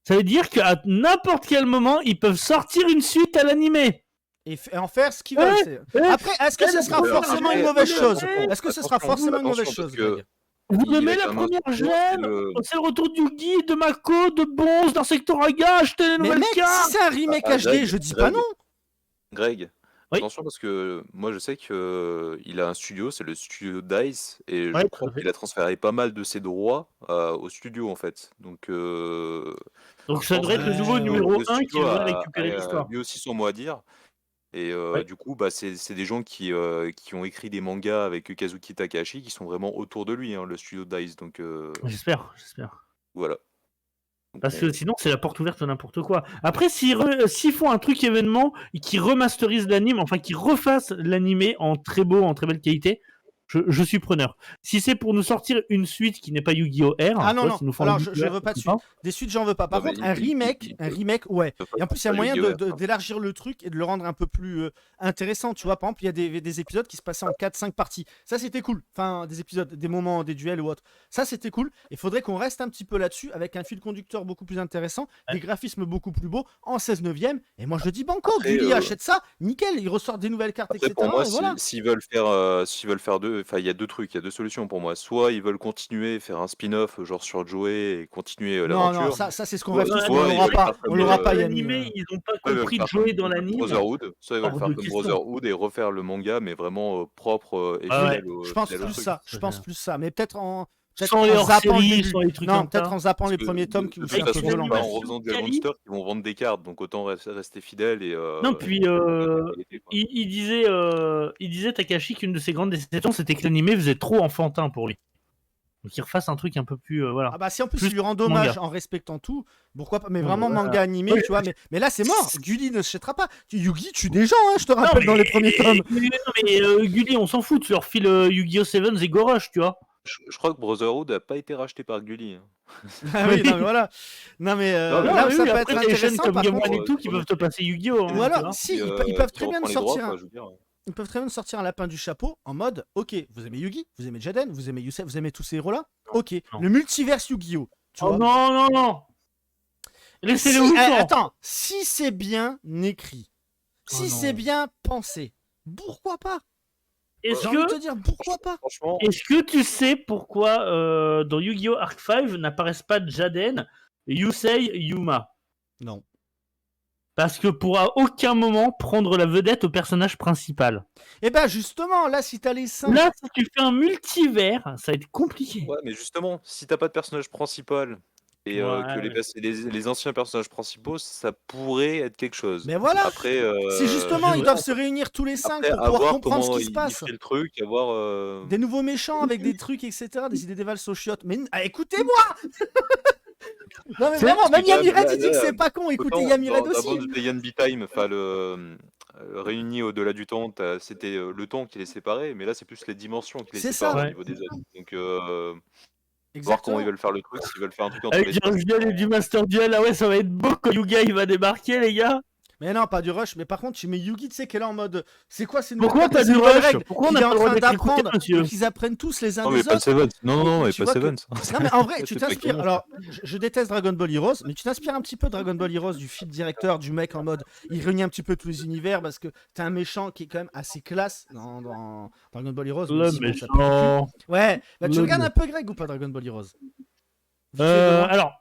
ça veut dire qu'à n'importe quel moment, ils peuvent sortir une suite à l'animé. Et en faire ce qu'ils veulent. Après, est-ce que ce sera forcément une mauvaise chose? Est-ce que ce sera forcément une mauvaise chose, Greg? Vous aimez Il a la quand même première un studio, gemme? C'est le retour de Yugi, de Mako, de Bonze, d'Insectoraga, acheter les Mais nouvelles mec, cartes. si c'est un remake HD, Greg, je dis pas non. Greg, Oui. attention parce que moi je sais qu'il a un studio, c'est le studio DICE, et Ouais, je tout crois à fait. qu'il a transféré pas mal de ses droits au studio en fait. Donc ça devrait être le nouveau numéro 1 qui studio va récupérer l'histoire. lui aussi son mot à dire. Et Ouais. du coup, bah, c'est des gens qui ont écrit des mangas avec Kazuki Takahashi qui sont vraiment autour de lui, hein, le studio DICE. Donc J'espère. voilà. Donc, Parce que sinon, c'est la porte ouverte à n'importe quoi. Après, s'ils font un truc événement qui remasterise l'anime, enfin qui refasse l'animé en très beau, en très belle qualité, je suis preneur. Si c'est pour nous sortir une suite qui n'est pas Yu-Gi-Oh! R, Ah non, tu vois, non, s'ils nous font un alors Yu-Gi-Oh! je R, veux pas de pourquoi suite. Des suites, j'en veux pas. Par Non, mais contre, un remake, ouais. Et en plus, il y a moyen d'élargir le truc et de le rendre un peu plus intéressant. Tu vois, par exemple, il y a des épisodes qui se passaient en 4-5 parties. Ça, c'était cool. Enfin, des épisodes, des moments, des duels ou autre. Ça, c'était cool. Il faudrait qu'on reste un petit peu là-dessus avec un fil conducteur beaucoup plus intéressant, des graphismes beaucoup plus beaux, en 16 neuvième. Et moi, je dis banco, Après, Gulli achète ça, nickel, il ressort des nouvelles cartes, Après, etc. pour moi, et voilà. s'ils veulent faire deux, enfin, il y a deux trucs, il y a deux solutions pour moi. Soit ils veulent continuer, faire un spin-off, genre sur Joey, et continuer Non, l'aventure. ça c'est ce qu'on Ouais, rêve tous, mais soit on ils l'aura veulent pas. faire On comme, l'aura pas, l'animé, Yanni. ils n'ont pas Soit ils veulent compris de faire jouer comme dans l'anime. Brotherhood, soit ils veulent Hors faire de comme question. Brotherhood et refaire le manga, mais vraiment propre et Ah ouais. fidèle au Je pense fidèle au plus truc. ça. Je pense plus ça. Mais peut-être en Sans les zappant le hors-séries, début. sans les trucs Non, comme peut-être ça. en zappant Parce les que premiers tomes qui de vous toute c'est un peu façon, violent. c'est pas en l'animation refaisant Duel quali. Monster qu'ils vont vendre des cartes, donc autant rester fidèle et Non, puis il disait Takahashi qu'une de ses grandes déceptions, c'était que l'animé faisait trop enfantin pour lui. Donc qu'il refasse un truc un peu plus voilà. Ah bah si en plus Plus il lui rend hommage manga. en respectant tout, pourquoi pas? Mais Non, vraiment mais voilà. manga animé, Ouais. tu vois. Mais là c'est mort. Gulli ne se jettera pas. Yugi tue des gens, hein, je te rappelle dans les premiers tomes. Mais Gulli, on s'en fout, tu leur files Yu-Gi-Oh! Sevens et Gorosh, tu vois. Je crois que Brotherhood n'a pas été racheté par Gulli. Hein. Ah oui, non mais voilà. Non mais Non, là où oui, ça peut après, être t'as des chaînes intéressant comme par Game contre. One et tout qui peuvent te passer Yu-Gi-Oh! Ou tu alors, vois. si, ils peuvent très bien nous Qui reprend les sortir droits, quoi, je veux dire. Ils peuvent très bien nous sortir un lapin du chapeau en mode, ok, vous aimez Yugi, vous aimez Jaden, vous aimez Youssef, vous aimez tous ces héros-là. Ok, Non. le multiverse Yu-Gi-Oh! Tu Oh vois. non. Laissez-les où Attends, si c'est bien écrit, si Oh c'est non. bien pensé, pourquoi pas? Est-ce J'ai envie de que te dire pourquoi pas? Franchement, Est-ce que tu sais pourquoi dans Yu-Gi-Oh! Arc 5 n'apparaissent pas Jaden, Yusei, Yuma? Non. Parce que pourra aucun moment prendre la vedette au personnage principal. Et ben justement, là si t'as les 5. Là, si tu fais un multivers, ça va être compliqué. ouais, mais justement, si t'as pas de personnage principal et que les anciens personnages principaux, ça pourrait être quelque chose. Mais voilà. Après, Si justement ils doivent se réunir tous les 5 après, pour à pouvoir voir comprendre ce comment qui se il passe. fait le truc, à voir. Des nouveaux méchants avec des trucs, etc. Des idées des valses aux chiottes. Mais écoutez-moi. Non mais vraiment, même Yamired il dit que c'est pas con. Écoutez Yamired aussi. Dans The Yanbi Time, enfin réunis au-delà du temps, c'était le temps qui les séparait, mais là c'est plus les dimensions qui les C'est séparent ça. au niveau des êtres. Donc voir comment Exactement. ils veulent faire le truc, s'ils veulent faire un truc entre Avec les du Duel et du Master Duel, ah ouais, ça va être beau quand Yuga il va débarquer, les gars. Mais non, pas du rush. Mais par contre, tu mets Yugi, tu sais qu'elle est en mode. C'est quoi ces nouvelles Pourquoi règles, t'as ces du nouvelles rush? règles Pourquoi on qu'il n'a est pas en le droit train d'être écouté, d'apprendre monsieur? et qu'ils apprennent tous les uns Non, mais des pas autres. Seven. Non, Et mais tu pas vois que- Seven. Non, mais en vrai, tu C'est pas t'inspires. comment, Alors, je déteste Dragon Ball Heroes, mais tu t'inspires un petit peu de Dragon Ball Heroes, du fil directeur, du mec en mode. Il réunit un petit peu tous les univers parce que t'as un méchant qui est quand même assez classe dans Dragon Ball Heroes. Le même si, bon, ça pue du cul. méchant. Ouais, bah tu Le regardes mé- un peu Greg ou pas Dragon Ball Heroes? Vite fait de loin. Alors,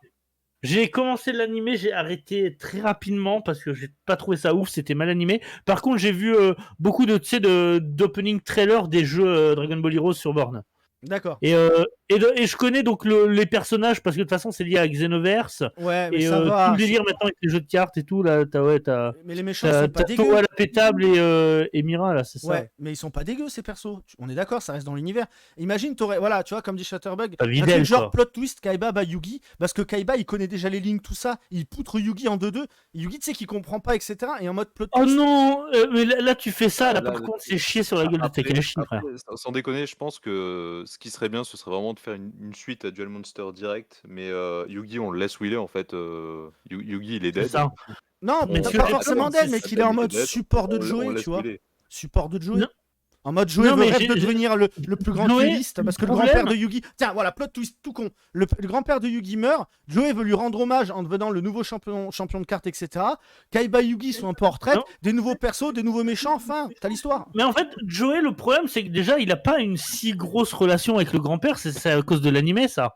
j'ai commencé l'animé, j'ai arrêté très rapidement parce que j'ai pas trouvé ça ouf, c'était mal animé. Par contre, j'ai vu beaucoup de, tu sais, d'opening trailer des jeux Dragon Ball Heroes sur borne. D'accord. Et je connais donc les personnages parce que de toute façon c'est lié à Xenoverse. Ouais, mais Et ça tout va. le délire maintenant avec les jeux de cartes et tout, là, t'as Mais les méchants, ils sont pas dégueux. Toa la pétable et Mira, là, c'est ça. Ouais, mais ils sont pas dégueux ces persos. On est d'accord, ça reste dans l'univers. Imagine, t'aurais, voilà, tu vois, comme dit Chatterbug, Pas un Videl, truc genre quoi. plot twist Kaiba bat Yugi, parce que Kaiba il connaît déjà les lignes, tout ça, il poutre Yugi en 2-2. Yugi, tu sais qu'il comprend pas, etc. Et en mode plot Oh twist. non, mais là tu fais ça, là Là, par contre c'est chier sur la gueule de Après, Takahashi, frère. sans déconner, je pense que ce qui serait bien, ce serait vraiment de faire une suite à Duel Monster direct. Mais Yugi, on le laisse où il est en fait. Yugi, il est C'est dead. ça. Non, Mais pas tu- forcément c'est- dead, mais c'est- qu'il est en il est mode dead. support de On Joey, laisse tu où vois. il est. Support de Joey. Non. En mode Joey Non, veut mais rêve de j'ai- devenir le plus grand Joey, dueliste parce que le problème- grand-père de Yugi. Tiens, voilà, plot twist tout con. Le grand-père de Yugi meurt. Joey veut lui rendre hommage en devenant le nouveau champion de cartes, etc. Kaiba et Yugi sont un peu en retraite. Non. Des nouveaux persos, des nouveaux méchants. Enfin, t'as l'histoire. Mais en fait, Joey, le problème c'est que déjà il a pas une si grosse relation avec le grand-père, c'est à cause de l'animé ça.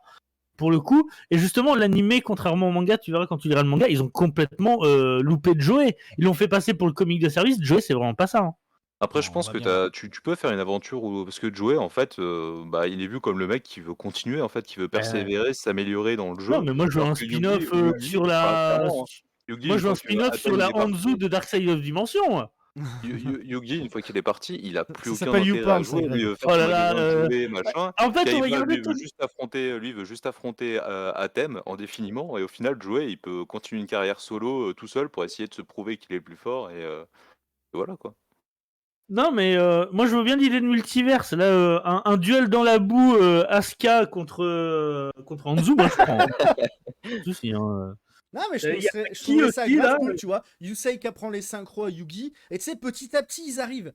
Pour le coup, et justement l'animé, contrairement au manga, tu verras quand tu liras le manga, ils ont complètement loupé Joey. Ils l'ont fait passer pour le comique de service. Joey, c'est vraiment pas ça. Hein. Après, Non, je on pense va que bien tu peux faire une aventure où. Parce que Joey, en fait, il est vu comme le mec qui veut continuer, en fait, qui veut persévérer, s'améliorer dans le jeu. Non, mais moi je veux Alors un que spin-off Yugi, sur enfin, la. clairement, hein. Yugi, Moi une je veux un fois que spin-off sur Atem, la il est parti, Hanzo de Dark Side of Dimension. Yugi, une fois qu'il est parti, il a plus Ça aucun s'appelle intérêt YouPorn, à ça, jouer. Greg. Lui, il veut faire Oh son là là, magasin de jouets, machin. En fait, on Kaiba, regardait lui, tout. veut juste affronter Atem indéfiniment. Et au final, Joey, il peut continuer une carrière solo tout seul pour essayer de se prouver qu'il est le plus fort. Et voilà, quoi. Non, mais moi je veux bien l'idée de multiverse. Là, un duel dans la boue, Asuka contre Hanzo, moi je prends. Souci, hein. Non, mais je Y a trouverais, je qui trouverais ça aussi, grave là cool, tu vois. Yusei qui apprend les synchros à Yugi. Et tu sais, petit à petit, ils arrivent.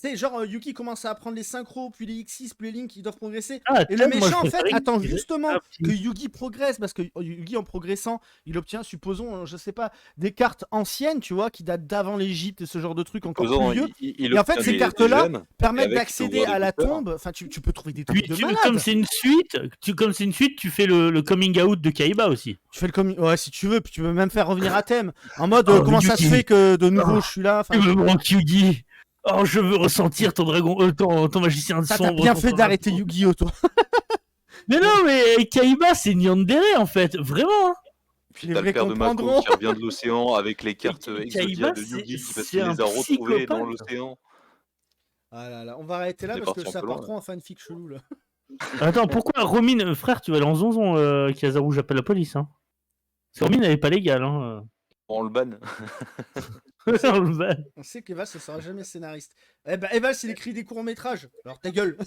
Tu sais, genre, Yugi commence à apprendre les synchros, puis les X6, puis les Link, ils doivent progresser. Ah, Et le moi, je méchant, en fait, préférais attend qu'il- justement Ah, que Yugi progresse, parce que Yugi, en progressant, il obtient, supposons, je sais pas, des cartes anciennes, tu vois, qui datent d'avant l'Égypte et ce genre de trucs encore Posant, plus vieux, il Et en fait, obtient ces des cartes-là gemmes, et permettent avec, il peut d'accéder voir à des la coupeurs. tombe. Enfin, tu peux trouver des Puis, trucs de malade. comme c'est une suite, tu fais le coming out de Kaiba aussi. Tu fais le ouais, si tu veux, puis tu peux même faire revenir à thème. En mode, Oh, comment ça se Yugi. fait que de nouveau je suis là. Enfin, Tu me manques, Yugi. Oh, je veux ressentir ton dragon, ton magicien de ça, sombre. t'as bien ton fait dragon. d'arrêter Yu-Gi-Oh! Toi. Mais non, mais Kaiba, c'est Nyandere en fait, vraiment. Hein. Puis Les t'as vrais le père de Mako comprendront. qui revient de l'océan avec les cartes Kaiba, Exodia de c'est- Yugi parce c'est qu'il un les a retrouvées dans psychopathe. l'océan. Ah là là, on va arrêter là On est parce que parti un ça peu part loin. trop en fanfic chelou là. Attends, pourquoi Romine, frère, tu vas aller en zonzon, Kizaru, j'appelle la police. Hein. Parce que Romine, elle est pas légale. Hein. On le banne. On le bat. On sait qu'Eval, ce sera jamais scénariste. Eh ben, Eval, il écrit des courts-métrages. Alors ta gueule.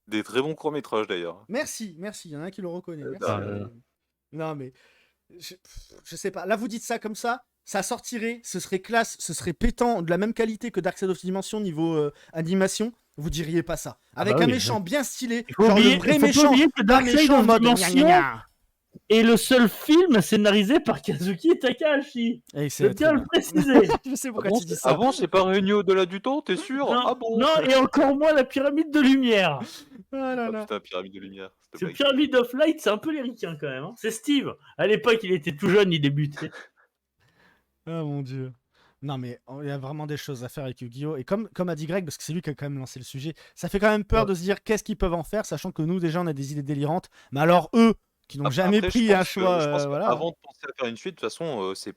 Des très bons courts-métrages d'ailleurs. Merci, il y en a un qui le reconnaît. Merci. Ah, Non, mais je sais pas. Là, vous dites ça comme ça sortirait, ce serait classe, ce serait pétant, de la même qualité que Dark Side of Dimension niveau animation. Vous diriez pas ça. Avec bah un oui, méchant bien stylé, Il faut genre oublier- le vrai faut pas méchant, oublier que pas Dark Side méchant en of mode gna Dimension gna gna. est le seul film scénarisé par Kazuki Takahashi. Et Je c'est tiens à le préciser. Je sais pourquoi tu dis ça. Avant, c'est pas réuni au-delà du temps, t'es sûr? Non, Ah bon? non, et encore moins la pyramide de lumière. Ah là Ah là. putain, pyramide de lumière. s'il te Ce plaît. Pyramid of Light, c'est un peu les ricains quand même. Hein. C'est Steve. À l'époque, il était tout jeune, il débutait. Ah mon dieu. Non mais il y a vraiment des choses à faire avec Yu-Gi-Oh! Et comme a dit Greg, parce que c'est lui qui a quand même lancé le sujet, ça fait quand même peur de se dire qu'est-ce qu'ils peuvent en faire, sachant que nous déjà on a des idées délirantes. Mais alors eux, qui n'ont jamais Après, pris je un pense choix, je pense voilà. qu'avant de penser à faire une suite, de toute façon, c'est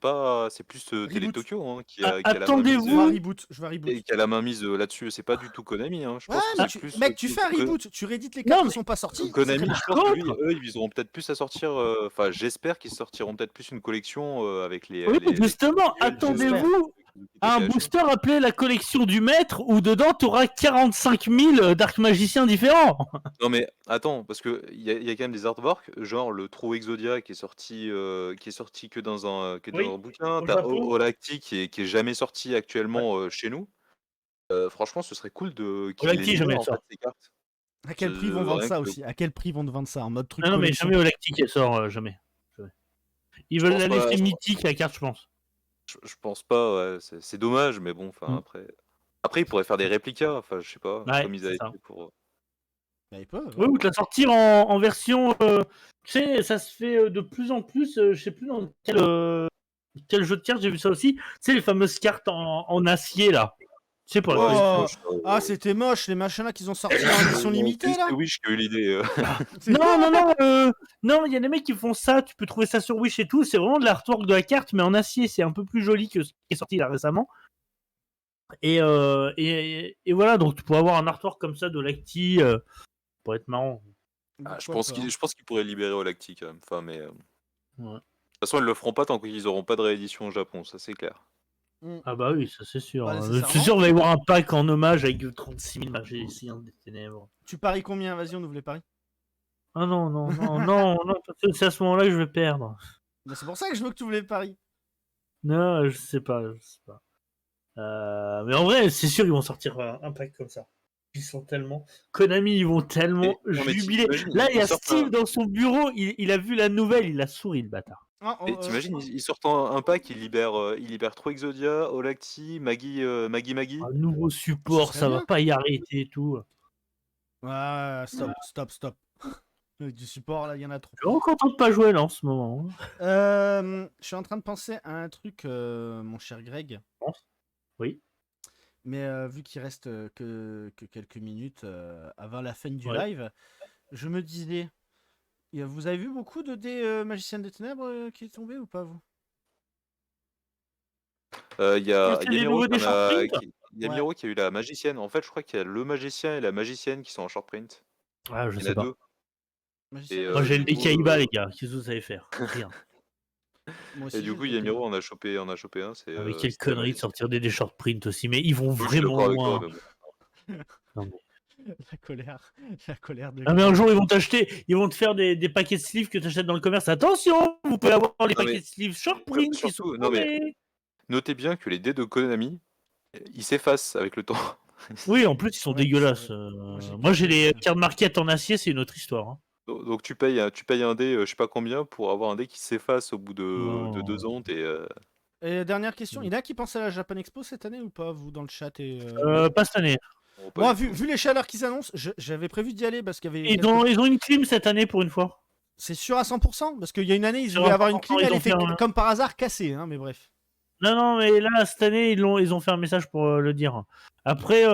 plus Télé Reboot. Tokyo hein, qui Ah, a la main attendez-vous. Je veux un reboot, je veux un reboot. et qui a la main mise là-dessus. C'est pas du tout Konami. Hein. Je Ouais, pense que mais c'est plus. mec, tu fais un reboot, tu réédites les cartes Non, qui mais sont pas sorties. Konami, ça je serait- pense que eux, ils viseront peut-être plus à sortir. Enfin, j'espère qu'ils sortiront peut-être plus une collection avec les. Oui, les- justement, les- attendez-vous un booster appelé la collection du maître où dedans t'auras 45 000 Dark Magiciens différents. Non mais attends, parce que il y a quand même des artworks, genre le True Exodia qui est sorti que dans Oui, un bouquin. au T'as Japon. Olacti qui est jamais sorti actuellement chez nous. Franchement, ce serait cool qu'il les Olacti, libère jamais en fait sort. ces cartes. À quel prix ils vont vendre Rien ça que aussi? À quel prix ils vont te vendre ça en mode truc Non, mais collection? jamais Olacti qui sort, jamais. Ils je veulent pense la pas, laisser mythique la carte, je pense. je pense pas, ouais, c'est dommage, mais bon, enfin Mm. après ils pourraient faire des réplicas, enfin je sais pas, Ouais, comme ils c'est avaient ça. fait pour. Bah, ils peuvent. Oui, ou te la sortir en version. Tu sais, ça se fait de plus en plus. Je sais plus dans quel jeu de cartes j'ai vu ça aussi. Tu sais, les fameuses cartes en acier là. Tu sais, pour la Ouais, c'est collection. Oh! moche. Ah, c'était moche, les machins là qu'ils ont sortis en édition limitée C'est là. Wish qui a eu l'idée. Non, non, non, non, il y a des mecs qui font ça. Tu peux trouver ça sur Wish et tout. C'est vraiment de l'artwork de la carte, mais en acier. C'est un peu plus joli que ce qui est sorti là récemment. Et voilà, donc tu pourrais avoir un artwork comme ça de Lacti. Pour être marrant. Ah, je Pourquoi pense pas, hein. qu'ils pourraient libérer Olacti quand même. Enfin, mais de Ouais. toute façon, ils le feront pas tant qu'ils auront pas de réédition au Japon, ça c'est clair. Ah bah oui, ça c'est sûr. Pas C'est nécessairement. sûr, on va y avoir un pack en hommage avec 36 000 magiciens des ténèbres. Tu paries combien? Vas-y, on ouvre les paris. Ah non, non, non, non, non, parce que c'est à ce moment-là que je vais perdre. Bah, c'est pour ça que je veux que tu ouvres les paris. Non, je sais pas, je sais pas. Mais en vrai, c'est sûr, ils vont sortir un pack comme ça. Ils sont tellement. Konami, ils vont tellement Non, mais jubiler. t'imagines, Là, il y a sortent Steve dans son bureau, il a vu la nouvelle, il a souri, le bâtard. Ah, Et t'imagines, ils sortent un pack, ils libèrent True Exodia, Olacti, Maggie. Un nouveau support, serait ça va bien. pas y arrêter et tout. Ouais, stop. Du support là, il y en a trop. Je suis vraiment content de pas jouer là en ce moment. Je suis en train de penser à un truc, mon cher Greg. Oui. Mais vu qu'il reste que quelques minutes avant la fin du Ouais. live, je me disais, vous avez vu beaucoup de dés Magiciennes des Ténèbres qui est tombé ou pas, vous? Il y a C'est les Miro nouveaux des short print. il y a Ouais. Miro qui a eu la magicienne. En fait, je crois qu'il y a le magicien et la magicienne qui sont en short print. Ah, je Il y en sais a pas. deux. Magicienne, Moi, j'ai du le coup, Kaiba, les gars. Qu'est-ce que vous savez faire? Rien. Moi Et aussi, du j'ai coup, le Kaiba. Yamiro en a chopé un. C'est Ah, mais quelle c'était la connerie de magicienne. sortir des short print aussi. Mais ils vont Oui, je suis vraiment d'accord avec toi, loin. mais bon. Non, mais... La colère de Ah, mais un Greg. jour, ils vont t'acheter, ils vont te faire des paquets de sleeves que tu achètes dans le commerce. Attention, vous pouvez avoir les Non, paquets mais de sleeves short print qui sont surtout, non mais tombés. notez bien que les dés de Konami, ils s'effacent avec le temps. Oui, en plus, ils sont Ouais, c'est dégueulasses. vrai. Moi, j'ai les cartes marquettes en acier, c'est une autre histoire. Hein. Donc tu payes un dé, je sais pas combien, pour avoir un dé qui s'efface au bout de 2 Non. ans. Et dernière question, il y en a qui pensent à la Japan Expo cette année ou pas, vous, dans le chat et... Pas cette année. Bon, pas Moi, du tout. vu les chaleurs qu'ils annoncent, j'avais prévu d'y aller parce qu'il y avait Ils ont une clim cette année pour une fois. C'est sûr à 100%, parce qu'il y a une année, ils Sûr voulaient à avoir une 100%, clim, ils elle ont était fait un- comme par hasard cassée, hein, mais bref. Non, non, mais là, cette année, ils ont fait un message pour le dire. Après,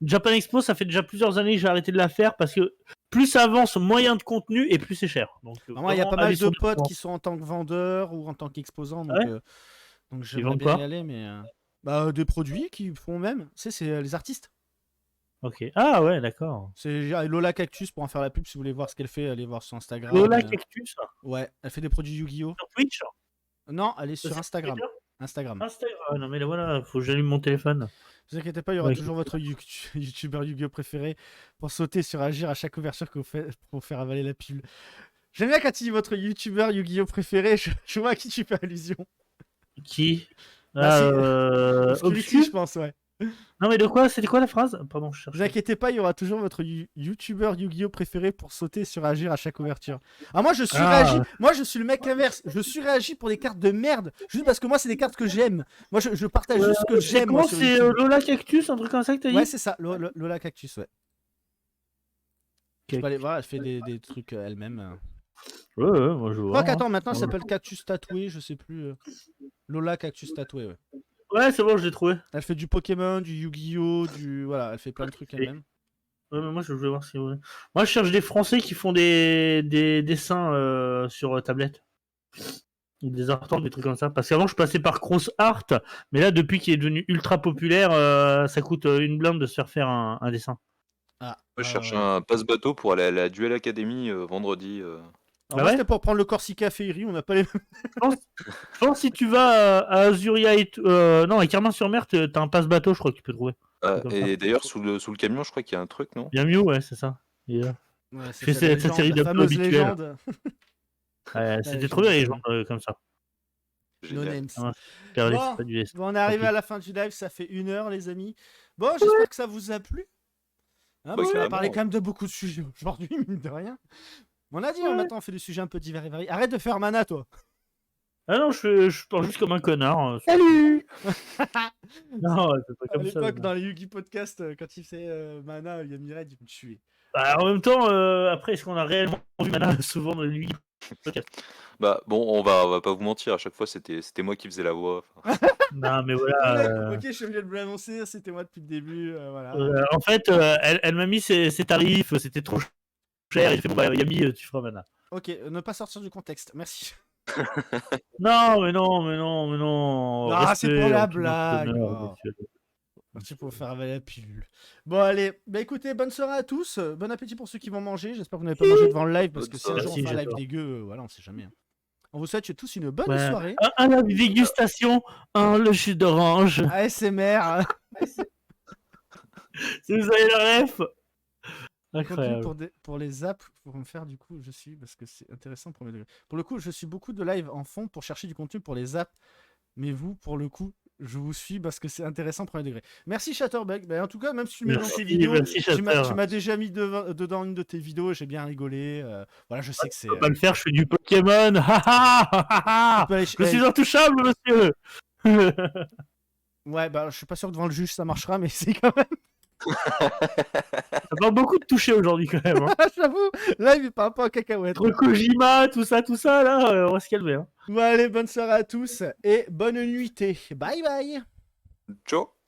Japan Expo, ça fait déjà plusieurs années que j'ai arrêté de la faire parce que plus ça avance, moins il y a de contenu et plus c'est cher. Donc, Moi, il y a vraiment, pas mal allez sur de des potes événements. qui sont en tant que vendeurs ou en tant qu'exposants, donc, Ouais. donc Ils j'aimerais vendent bien y quoi? aller, mais... des produits qu'ils font même, tu sais, c'est les artistes. Ok. Ah ouais, d'accord. C'est Lola Cactus, pour en faire la pub, si vous voulez voir ce qu'elle fait, allez voir sur Instagram. Lola Cactus Ouais, elle fait des produits Yu-Gi-Oh! sur Twitch. Non, elle est Ça, sur c'est Instagram. Twitter Instagram. Instagram. Ah, non, mais là, voilà, faut que j'allume mon téléphone. Ne vous inquiétez pas, il y aura Ouais, toujours votre youtubeur Yu-Gi-Oh! Préféré pour sauter sur agir à chaque ouverture que vous faites pour faire avaler la pilule. J'aime bien quand tu dis votre youtubeur Yu-Gi-Oh! Préféré, je vois à qui tu fais allusion. Qui? Bah, c'est Obscur Obscurity, je pense, ouais. Non, mais de quoi? C'était quoi la phrase? Pardon, je Ne vous cherche. inquiétez pas, il y aura toujours votre youtubeur Yu-Gi-Oh! Préféré pour sauter sur agir à chaque ouverture. Ah, moi je surréagis, moi je suis le mec inverse, je surréagis pour des cartes de merde, juste parce que moi c'est des cartes que j'aime. Moi je partage juste ce que C'est j'aime. Moi, comment? sur C'est YouTube. Lola Cactus, un truc comme ça que t'as dit? Ouais, c'est ça, Lola Cactus, ouais. Tu peux aller voir, elle fait des trucs elle-même. Ouais, moi je Je vois. crois qu'attends, maintenant Ouais. elle s'appelle Cactus Tatoué, je sais plus. Lola Cactus Tatoué, ouais. Ouais, c'est bon, je l'ai trouvé. Elle fait du Pokémon, du Yu-Gi-Oh! Voilà, elle fait plein de trucs elle-même. Ouais, mais moi je voulais voir si. Ouais. Moi je cherche des Français qui font des dessins sur tablette. Des artworks, des trucs comme ça. Parce qu'avant je passais par Cross Art, mais là depuis qu'il est devenu ultra populaire, ça coûte une blinde de se faire un dessin. Ah, Moi, je ouais, cherche ouais. un passe-bateau pour aller à la Duel Academy vendredi. Alors, Ah moi, ouais c'était pour prendre le Corsica Ferry, on n'a pas les mêmes. Je pense que si tu vas à Azuria et non, à Carmin-sur-Mer, t'as un passe-bateau, je crois que tu peux trouver. Comme ça. Et d'ailleurs, sous le camion, je crois qu'il y a un truc, non? Bien mieux, ouais, c'est ça. Ouais, Je fais c'était la cette légende, série la de fameuse habituelle. légende. C'était je trop bien me les souviens. gens comme ça. No Génial. names. Ah, Perlé, Bon, c'est pas du S. on est arrivé à la fin du live, ça fait 1 heure, les amis. Bon, j'espère que ça vous a plu. Hein, parce qu'on a carrément. parlé quand même de beaucoup de sujets aujourd'hui, mine de rien. On a dit, maintenant on fait des sujets un peu divers et variés. Arrête de faire mana, toi. Ah non, je parle juste comme un connard. Salut! Non, c'est pas À comme ça. l'époque, non. dans les Yugi Podcast, quand il faisait mana, Yamired, il me tuait. Bah, en même temps, après, est-ce qu'on a réellement vu Mana souvent dans lui Bah bon, on va pas vous mentir, à chaque fois c'était moi qui faisais la voix. enfin. Non, mais voilà. Ok, je suis obligé de vous l'annoncer, c'était moi depuis le début. Voilà. En fait, elle m'a mis ses tarifs, c'était trop cher. Il fait bon, bah, Yami, tu feras Mana. Ok, ne pas sortir du contexte, merci. Non, mais non. Ah, c'est pour Respect, la en tout blague. honneur, Oh. monsieur. Merci pour faire avaler la pilule. Bon, allez, bah écoutez, bonne soirée à tous. Bon appétit pour ceux qui vont manger. J'espère que vous n'avez pas mangé devant le live parce que si un jour on Merci, fait un live j'adore. dégueu, voilà, on sait jamais. Hein. On vous souhaite tous une bonne Ouais. soirée. La dégustation, le jus d'orange. ASMR. Si vous avez la ref. Contenu Incroyable. pour les apps, pour me faire du coup, je suis, parce que c'est intéressant pour mes degrés. Pour le coup, je suis beaucoup de live en fond pour chercher du contenu pour les apps. Mais vous, pour le coup, je vous suis parce que c'est intéressant premier degré. Merci Chatterbug. En tout cas, même si tu mets dans tes vidéos, Merci, tu m'as Chatter. déjà mis dedans une de tes vidéos, j'ai bien rigolé. Voilà, je sais que c'est. Je peux pas le faire, je fais du Pokémon. Je suis intouchable, monsieur. Ouais, bah je suis pas sûr que devant le juge ça marchera, mais c'est quand même. Ça parle beaucoup de toucher aujourd'hui quand même. Hein. J'avoue, là il part pas en cacahuète. Entre Kojima, tout ça, là, on va se calmer. Hein. Bon, allez, bonne soirée à tous et bonne nuitée. Bye bye. Ciao!